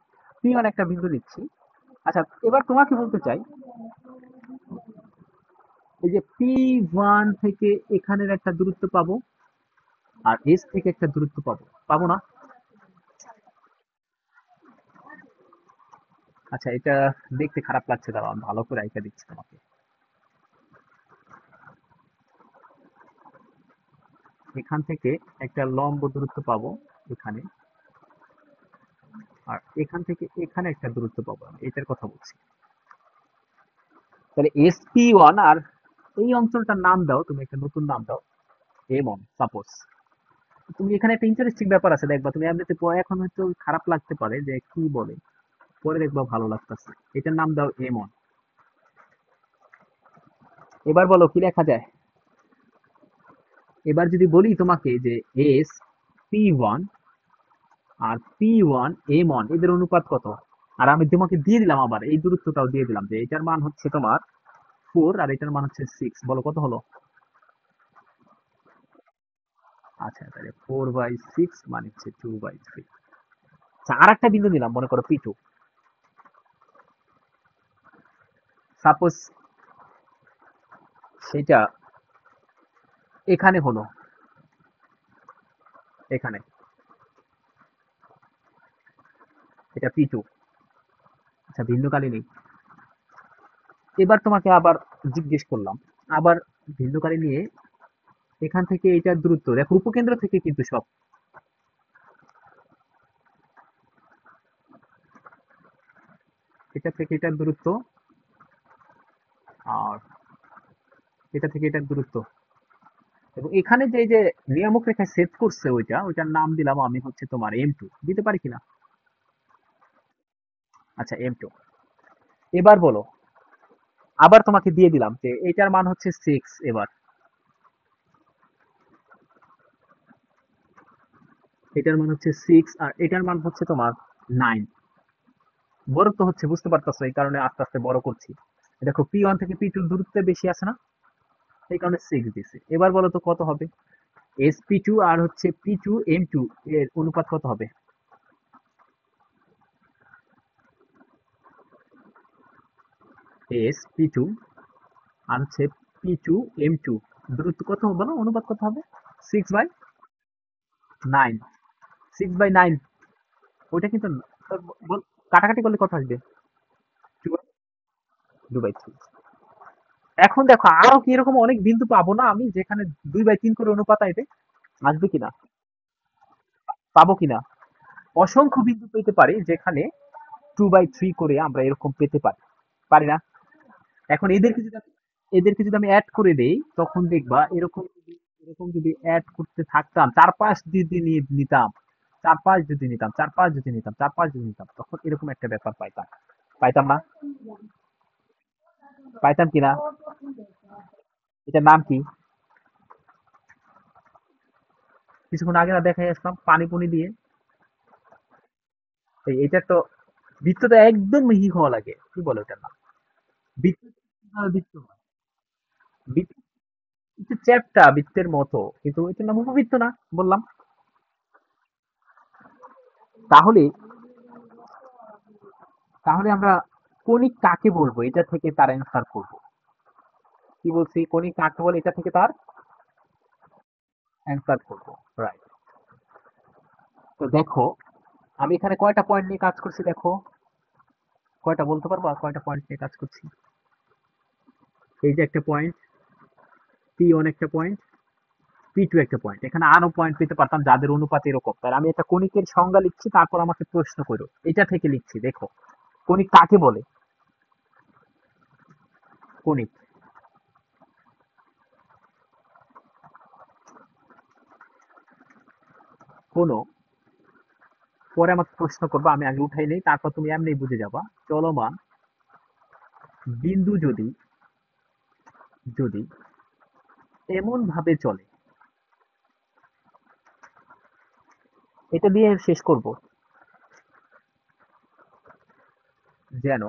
P1 একটা বিন্দু নিচ্ছি। আচ্ছা, এবার তোমাকে বলতে চাই, এই যে P1 থেকে এখানের একটা দূরত্ব পাবো, আর S থেকে একটা দূরত্ব পাবো, পাবো না? আচ্ছা, এটা দেখতে খারাপ লাগছে, দাঁড়াও আমি ভালো করে আঁকা দিচ্ছি তোমাকে। এখান থেকে একটা লম্ব দূরত্ব পাবো এখানে, আর এখান থেকে এখানে একটা দূরত্ব পাবো, আমি এটার কথা বলছি। তাহলে SP1, আর এই অঞ্চলটার নাম দাও, তুমি একটা নতুন নাম দাও, M1 সাপোজ। তুমি এখানে একটা ইন্টারেস্টিং ব্যাপার আছে, দেখবা তুমি এমনিতে এখন হয়তো খারাপ লাগতে পারে যে কি বলে, পরে দেখবা ভালো লাগতেছে। এটার নাম দাও M1। এবার বলো কি লেখা যায়। এবার যদি বলি তোমাকে যে SP1 আর P1 M1 এদের অনুপাত কত, আর আমি তোমাকে দিয়ে দিলাম আবার এই দূরত্বটাও দিয়ে দিলাম, যে এটার মান হচ্ছে তোমার 4 আর এটার মান হচ্ছে 6, বলো কত হলো? আচ্ছা, তাহলে 4/6 মানে হচ্ছে 2/3। আচ্ছা, আর একটা বিন্দু নিলাম, মনে করো P2। সাপোজ সেটা এখানে হলো, এখানে, এটা P2। আচ্ছা, ভিন্নকালী নেই। এবার তোমাকে আবার জিজ্ঞেস করলাম, আবার ভিন্নকালী নিয়ে, এখান থেকে এটার দূরত্ব দেখো, উপকেন্দ্র থেকে কিন্তু সব, এটা থেকে এটার দূরত্ব, আর এটা থেকে এটার দূরত্ব, এবং এখানে যে যে নিয়ামক রেখায় সেট করছে ওইটার নাম দিলাম আমি হচ্ছে তোমার M2, দিতে পারি কিনা? আচ্ছা, M2। এবার বলো, আবার তোমাকে দিয়ে দিলাম যে এটার মান হচ্ছে 6, এবার এটার মান হচ্ছে 6 আর এটার মান হচ্ছে তোমার 9। বড় তো হচ্ছে, বুঝতে পারতেছো, এই কারণে আস্তে আস্তে বড় করছি। দেখো P1 থেকে P2 দূরত্ব বেশি আছে না, এই কারণে 6 দিছে। এবার বলো তো কত হবে, SP2 আর হচ্ছে P2M2 এর অনুপাত কত হবে? SP2 আর হচ্ছে P2M2 দূরত্ব কত হবে, বলো অনুপাত কত হবে? 6/9। 6/9, ওইটা কিন্তু কাটাকাটি করলে কত আসবে? 2/3। এখন দেখো আরো কি এরকম অনেক বিন্দু পাবো না আমি, যেখানে 2/3 করে অনুপাত আসবে? আসবে কিনা, পাবো কিনা? অসংখ্য বিন্দু পেতে পারি যেখানে 2/3 করে আমরা এরকম পেতে পারি, পারি না? এখন এদেরকে যদি আমি অ্যাড করে দেই, তখন দেখবা এরকম যদি অ্যাড করতে থাকতাম, 4-5 যদি নিতাম, 4-5 যদি নিতাম, 4-5 যদি নিতাম, 4-5 যদি নিতাম, তখন এরকম একটা ব্যাপার পাইতাম, পাইতাম না? পাইতাম কিনা? এটার নাম কি? কিছুক্ষণ আগে না দেখাই আসলাম পানি পুনি দিয়ে। এটা তো বৃত্ত তো একদম মিহি হওয়া লাগে, কি বলে ওটার নাম? বৃত্ত কিভাবে বৃত্ত হয়? বৃত্ত একটু চ্যাপ্টা বৃত্তের মতো, কিন্তু এটার নাম উপবৃত্ত না, বললাম। তাহলে তাহলে আমরা কণিক কাকে বলবো, এটা থেকে তার অ্যান্সার করব। কি বলছি, কণিক কাকে বলে এটা থেকে তার অ্যান্সার করব। রাইট। তো দেখো, আমি এখানে কয়টা পয়েন্ট নিয়ে কাজ করছি দেখো, কয়টা বলতে পারবা, কয়টা পয়েন্ট নিয়ে কাজ করছি? এই যে একটা পয়েন্ট, P1 একটা পয়েন্ট, P2 একটা পয়েন্ট, এখানে আরো পয়েন্ট পেতে পারতাম যাদের অনুপাত এরকম। তাহলে আমি একটা কণিকের সংজ্ঞা লিখছি, তারপর আমাকে প্রশ্ন করো, এটা থেকে লিখছি। দেখো, কণিক কাকে বলে? কণিক, কোনো, পরে আমাকে প্রশ্ন করবা, আমি আগে উঠাই নেই, তারপর তুমি এমনি বুঝে যাবা। চলমান বিন্দু যদি যদি এমন ভাবে চলে, এটা দিয়ে শেষ করব, যেন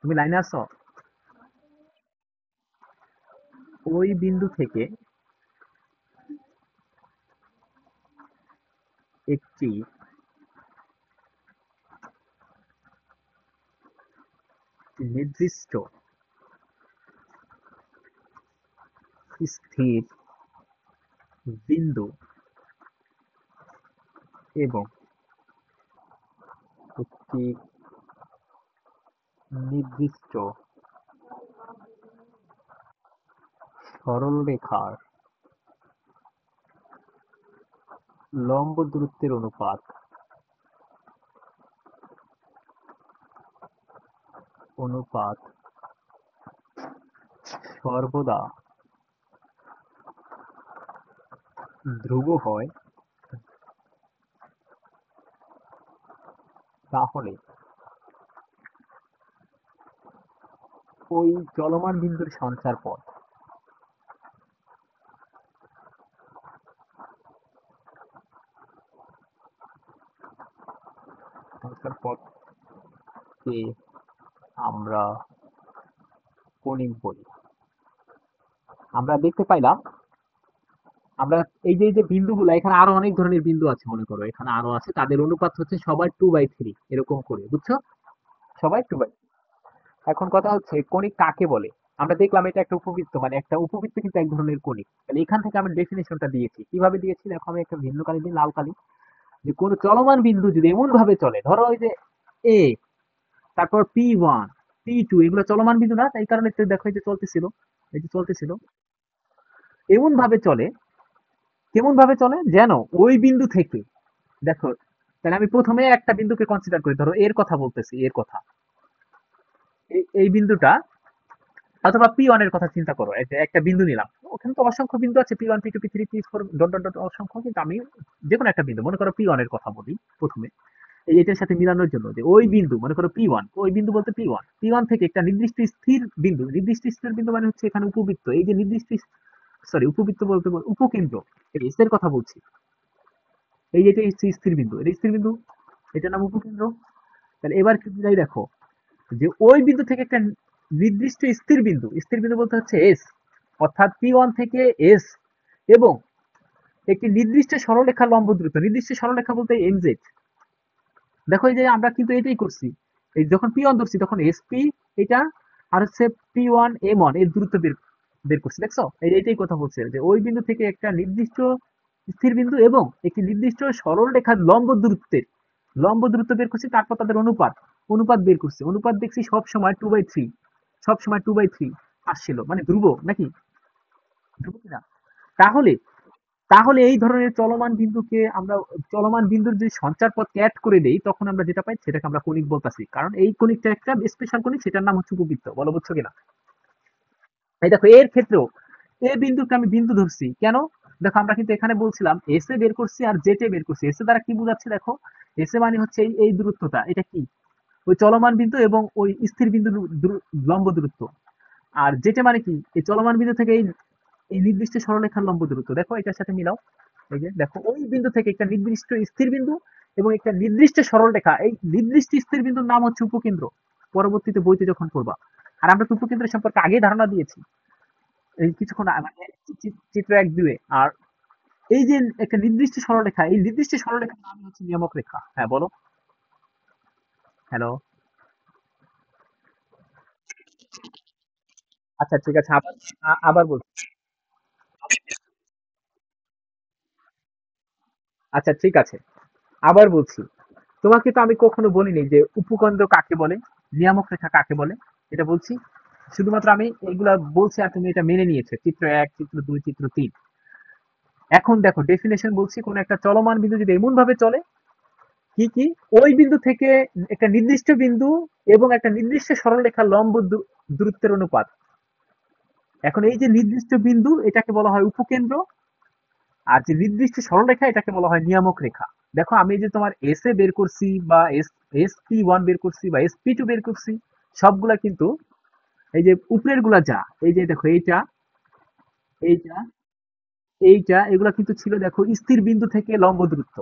তুমি লাইনে আছো? ওই বিন্দু থেকে একটি নির্দিষ্ট স্থির বিন্দু এবং একটি নির্দিষ্ট সরলরেখার লম্ব দূরত্বের অনুপাত সর্বদা ধ্রুব হয়, তাহলে ওই চলমান বিন্দুর সঞ্চারপথকে আমরা কণিক বলি। আমরা দেখতে পাইলাম, আমরা এই যে বিন্দুগুলো, এখানে আরো অনেক ধরনের বিন্দু আছে, মনে করো এখানে আরো আছে, তাদের অনুপাত হচ্ছে সবাই 2/3 এরকম করে, বুঝছো? সবাই 2/3। এখন কথা হচ্ছে কণিক কাকে বলে। আমরা দেখলাম এটা একটা উপবৃত্ত, মানে একটা উপবৃত্ত কিন্তু এক ধরনের কণিক। তাহলে এখান থেকে আমি ডেফিনেশনটা দিয়েছি, কিভাবে দিয়েছি দেখো, আমি একটা ভিন্ন কালি দিই, লাল কালি। যে কোন চলমান বিন্দু যদি এমন ভাবে চলে, ধরো ওই যে এ, তারপর P1 P2, এগুলো চলমান বিন্দু না, এই কারণে তো দেখো এই যে চলতেছিল, এই যে চলতেছিল, এমন ভাবে চলে, কেমন ভাবে চলে যেন ওই বিন্দু থেকে, দেখো, তাহলে আমি প্রথমে একটা বিন্দুকে কনসিডার করি, ধরো এর কথা বলতেছি, এর কথা, এই বিন্দুটা, অথবা P1 এর কথা চিন্তা করো, এই যে একটা বিন্দু নিলাম, ওখানে তো অসংখ্য বিন্দু আছে, P1 P2 P3 P4 dot dot dot অসংখ্য, কিন্তু আমি যে কোনো একটা বিন্দু, মনে করো P1 এর কথা বলি প্রথমে, এটার সাথে মিলানোর জন্য, যে ওই বিন্দু মনে করো P1, ওই বিন্দু বলতে P1 থেকে একটা নির্দিষ্ট স্থির বিন্দু, নির্দিষ্ট স্থির বিন্দু মানে হচ্ছে এখানে উপবৃত্ত, এই যে নির্দিষ্ট, সরি উপবৃত্ত বলতে উপকেন্দ্র, এস এর কথা বলছি, এই যে এটা হচ্ছে স্থির বিন্দু, এটা স্থির বিন্দু, এটার নাম উপকেন্দ্র। তাহলে এবার কি বুঝাই দেখো, যে ওই বিন্দু থেকে একটা নির্দিষ্ট স্থির বিন্দু বলতে হচ্ছে এস, অর্থাৎ P1 থেকে এস, এবং একটি নির্দিষ্ট সরলরেখা লম্ব দূরত্ব, নির্দিষ্ট সরলরেখা বলতে এমজেড। দেখো এই যে আমরা কিন্তু এটাই করছি, এই যখন P1 ধরছি তখন এসপি এটা, আর হচ্ছে P1 M1 এর দূরত্ব বের বের করছি, দেখছো? এইটাই কথা বলছে, যে ওই বিন্দু থেকে একটা নির্দিষ্ট স্থির বিন্দু এবং একটি নির্দিষ্ট সরল রেখার লম্ব দূরত্ব বের করছি, তারপর তাদের অনুপাত বের করছি, অনুপাত দেখছি সব সময় 2/3, সব সময় 2/3 আসছিল, মানে ধ্রুব নাকি, ধ্রুব কিনা? তাহলে তাহলে এই ধরনের চলমান বিন্দুকে আমরা, চলমান বিন্দুর যে সঞ্চার পথকে অ্যাড করে দেই, তখন আমরা যেটা পাই সেটাকে আমরা কণিক বলতাছি, কারণ এই কণিকটা একটা স্পেশাল কণিক, সেটার নাম হচ্ছে উপবৃত্ত, বলো বুঝছো কিনা? এই দেখো এর ক্ষেত্রেও এ বিন্দুকে আমি বিন্দু ধরছি কেন, দেখো আমরা কিন্তু এখানে বলছিলাম এস এ বের করছি আর জেট এ বের করছি, এস এ দ্বারা কি বোঝাচ্ছে দেখো, এস এ মানে হচ্ছে এই দূরত্বটা, এটা কি, ওই চলমান বিন্দু এবং ওই স্থির বিন্দু লম্ব দূরত্ব, আর জেটে মানে কি, এই চলমান বিন্দু থেকে এই এই নির্দিষ্ট সরলরেখার লম্ব দূরত্ব, দেখো এটার সাথে মিলাও, এই যে দেখো ওই বিন্দু থেকে একটা নির্দিষ্ট স্থির বিন্দু এবং একটা নির্দিষ্ট সরলরেখা, এই নির্দিষ্ট স্থির বিন্দুর নাম হচ্ছে উপকেন্দ্র, পরবর্তীতে বইতে যখন পড়বা। আর আমরা তো উপকেন্দ্র সম্পর্কে আগেই ধারণা দিয়েছি, এই কিছুক্ষণ মানে চিত্র 1-2 এ। আর এই যে একটা নির্দিষ্ট সরলরেখা, এই নির্দিষ্ট সরলরেখার নাম হচ্ছে নিয়ামক রেখা। হ্যাঁ বলো। হ্যালো। আচ্ছা ঠিক আছে, আবার আবার বলছি। আচ্ছা ঠিক আছে, আবার বলছি, তোমাকে তো আমি কখনো বলিনি যে উপকেন্দ্র কাকে বলে, নিয়ামক রেখা কাকে বলে, এটা বলছি, শুধুমাত্র আমি এইগুলা বলছি আর তুমি এটা মেনে নিয়েছো, চিত্র 1 চিত্র 2 চিত্র 3। এখন দেখো ডেফিনেশন বলছি, কোন একটা চলমান বিন্দু যদি এমন ভাবে চলে, কি কি, ওই বিন্দু থেকে একটা নির্দিষ্ট বিন্দু এবং একটা নির্দিষ্ট সরলরেখার লম্ব দূরত্বের অনুপাত। এখন এই যে নির্দিষ্ট বিন্দু, এটাকে বলা হয় উপকেন্দ্র, আর যে নির্দিষ্ট সরলরেখা এটাকে বলা হয় নিয়ামক রেখা। দেখো আমি এই যে তোমার এস এ বের করছি, বা SP1 বের করছি, বা SP2 বের করছি, সবগুলা কিন্তু এই যে উপরের গুলা যা, এই যে দেখো এইটা, এইটা, এইটা, এগুলা কিন্তু ছিল দেখো স্থির বিন্দু থেকে লম্ব দূরত্ব।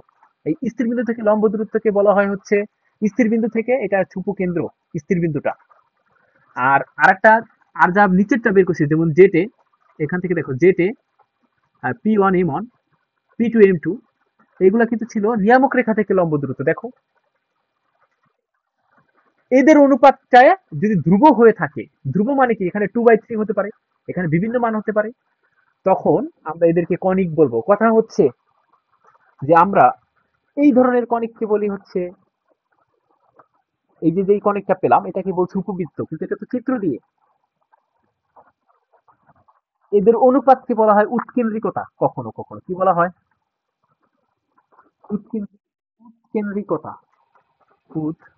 এই স্থির বিন্দু থেকে লম্ব দূরত্বকে বলা হয় হচ্ছে, স্থির বিন্দু থেকে এটা হচ্ছে উপকেন্দ্র, স্থির বিন্দুটা। আর আরেকটা, আর যা নিচেরটা বের করছি যেমন জেটে, এখান থেকে দেখো জেটে P1 M1 P2 M2 এগুলা কিন্তু ছিল নিয়ামক রেখা থেকে লম্ব দূরত্ব। দেখো এদের অনুপাতটা যদি ধ্রুব হয়ে থাকে, ধ্রুব মানে কি, এখানে 2/3 হতে পারে, এখানে বিভিন্ন মান হতে পারে, তখন আমরা এদেরকে কণিক বলবো। কথা হচ্ছে যে আমরা এই ধরনের কণিককে বলি হচ্ছে, এই যে যেই কণিকটা পেলাম এটাকে বলছি উপবৃত্ত, কিন্তু এটা তো চিত্র দিয়ে। এদের অনুপাতকে বলা হয় উৎকেন্দ্রিকতা, কখনো কখনো কি বলা হয়, উৎকেন্দ্রিকতা, উৎকেন্দ্রিকতা,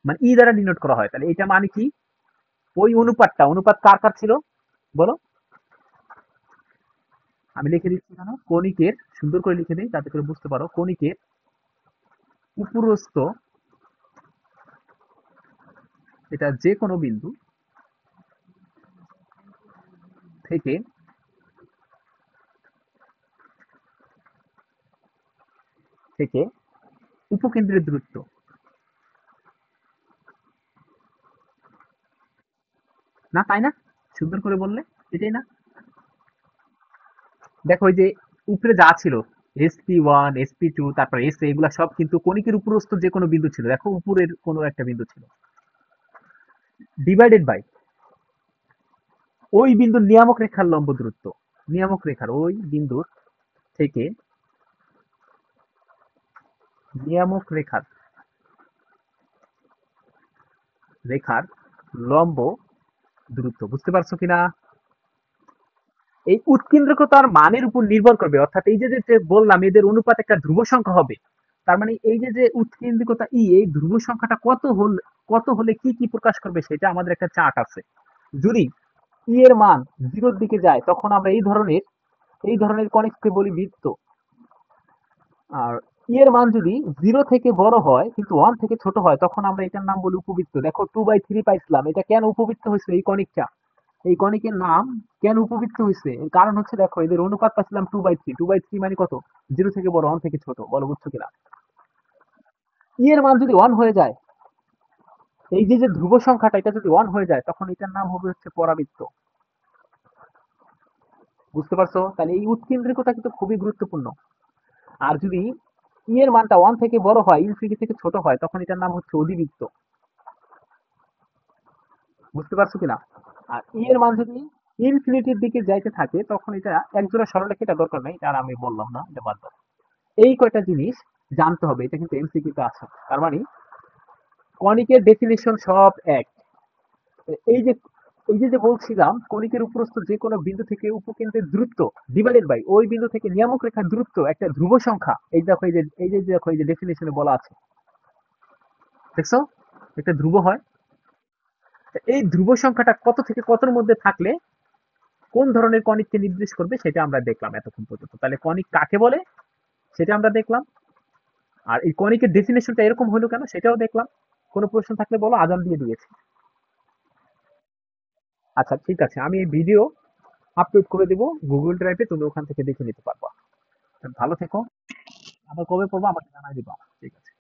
মানে ই দ্বারা ডিনোট করা হয়। তাহলে এটা মানে কি, ওই অনুপাতটা, অনুপাত কার কার ছিল বলো, আমি লিখে দিচ্ছি কেন, কণিকের, সুন্দর করে লিখে দিই যাতে করে বুঝতে পারো, কণিকের উপরস্থ, এটা যে কোনো বিন্দু থেকে থেকে উপকেন্দ্রের দূরত্ব, না তাই না, সুন্দর করে বললে এটাই না। দেখো ওই যে উপরে যা ছিল, SP1 SP2 তারপর এগুলা সব কিন্তু কণিকের উপরস্থ যে কোনো বিন্দু ছিল, দেখো উপরের কোনো একটা বিন্দু ছিল, ডিভাইডেড বাই ওই বিন্দুর নিয়ামক রেখার লম্ব দূরত্ব, নিয়ামক রেখার ওই বিন্দুর থেকে নিয়ামক রেখার রেখার লম্ব দূরত্ব। বুঝতে পারছো কিনা? এই উৎকেন্দ্রিকতার মানের উপর নির্ভর করবে, অর্থাৎ এই যে যে বললাম এদের অনুপাত একটা ধ্রুব সংখ্যা হবে, তার মানে এই যে যে উৎকেন্দ্রিকতা এই ধ্রুব সংখ্যাটা কত হলে কি কি প্রকাশ করবে সেটা আমাদের একটা চার্ট আছে। যদি এর মান 0-র দিকে যায় তখন আমরা এই ধরনের কনিককে বলি বৃত্ত। আর এর মান যদি 0 থেকে বড় হয় কিন্তু 1 থেকে ছোট হয় তখন আমরা এটার নাম বলি উপবৃত্ত। দেখো 2/3 পাইছিলাম, এটা কেন উপবৃত্ত হয়েছে, এই কনিকটা, এই কনিকের নাম কেন উপবৃত্ত হয়েছে, এর কারণ হচ্ছে দেখো এদের অনুপাত পাচ্ছিলাম 2/3, 2/3 মানে কত, 0 থেকে বড় 1 থেকে ছোট, বলো বুঝছো কিনা। এর মান যদি 1 হয়ে যায়, এই যে যে ধ্রুব সংখ্যাটা এটা যদি 1 হয়ে যায় তখন এটার নাম হবে হচ্ছে পরাবৃত্ত। বুঝতে পারছো? তাহলে এই উৎকেন্দ্রিকতা কিন্তু খুবই গুরুত্বপূর্ণ। আর যদি এর মানটা 1 থেকে বড় হয়, ইনফিনিটি থেকে ছোট হয়, তখন এটার নাম হচ্ছে অধিবৃত্ত। বুঝতে পারছো কিনা? আর এর মান যদি ইনফিনিটির দিকে যাইতে থাকে তখন এটা একজোড়া সরলরেখা, এটা দরকার নাই, এটা আর আমি বললাম না, এটা বাদ দাও। এই কয়টা জিনিস জানতে হবে, এটা কিন্তু এমসিকিউতে আছে। তার মানে কণিকের ডেফিনিশন সব এক। এই যে যে বলছিলাম কণিকের উপরস্থ যে কোনো বিন্দু থেকে উপকেন্দ্রের দূরত্ব ডিভাইডেড বাই ওই বিন্দু থেকে নিয়ামক রেখার দূরত্ব একটা ধ্রুব সংখ্যা, এই দেখো দেখো এই যে ডেফিনিশনে বলা আছে, দেখছো, একটা ধ্রুব হয়। এই ধ্রুব সংখ্যাটা কত থেকে কতর মধ্যে থাকলে কোন ধরনের কণিককে নির্দেশ করবে সেটা আমরা দেখলাম এতক্ষণ পর্যন্ত। তাহলে কণিক কাকে বলে সেটা আমরা দেখলাম, আর এই কণিকের ডেফিনেশনটা এরকম হলো কেন সেটাও দেখলাম। কোনো প্রশ্ন থাকলে বলো, আজান দিয়ে দিয়েছি। আচ্ছা ঠিক আছে, আমি এই ভিডিও আপলোড করে দেবো গুগল ড্রাইভে, তুমি ওখান থেকে দেখে নিতে পারবা। ভালো থেকো, আবার কবে পড়বো আমাকে জানাই দিবা। ঠিক আছে।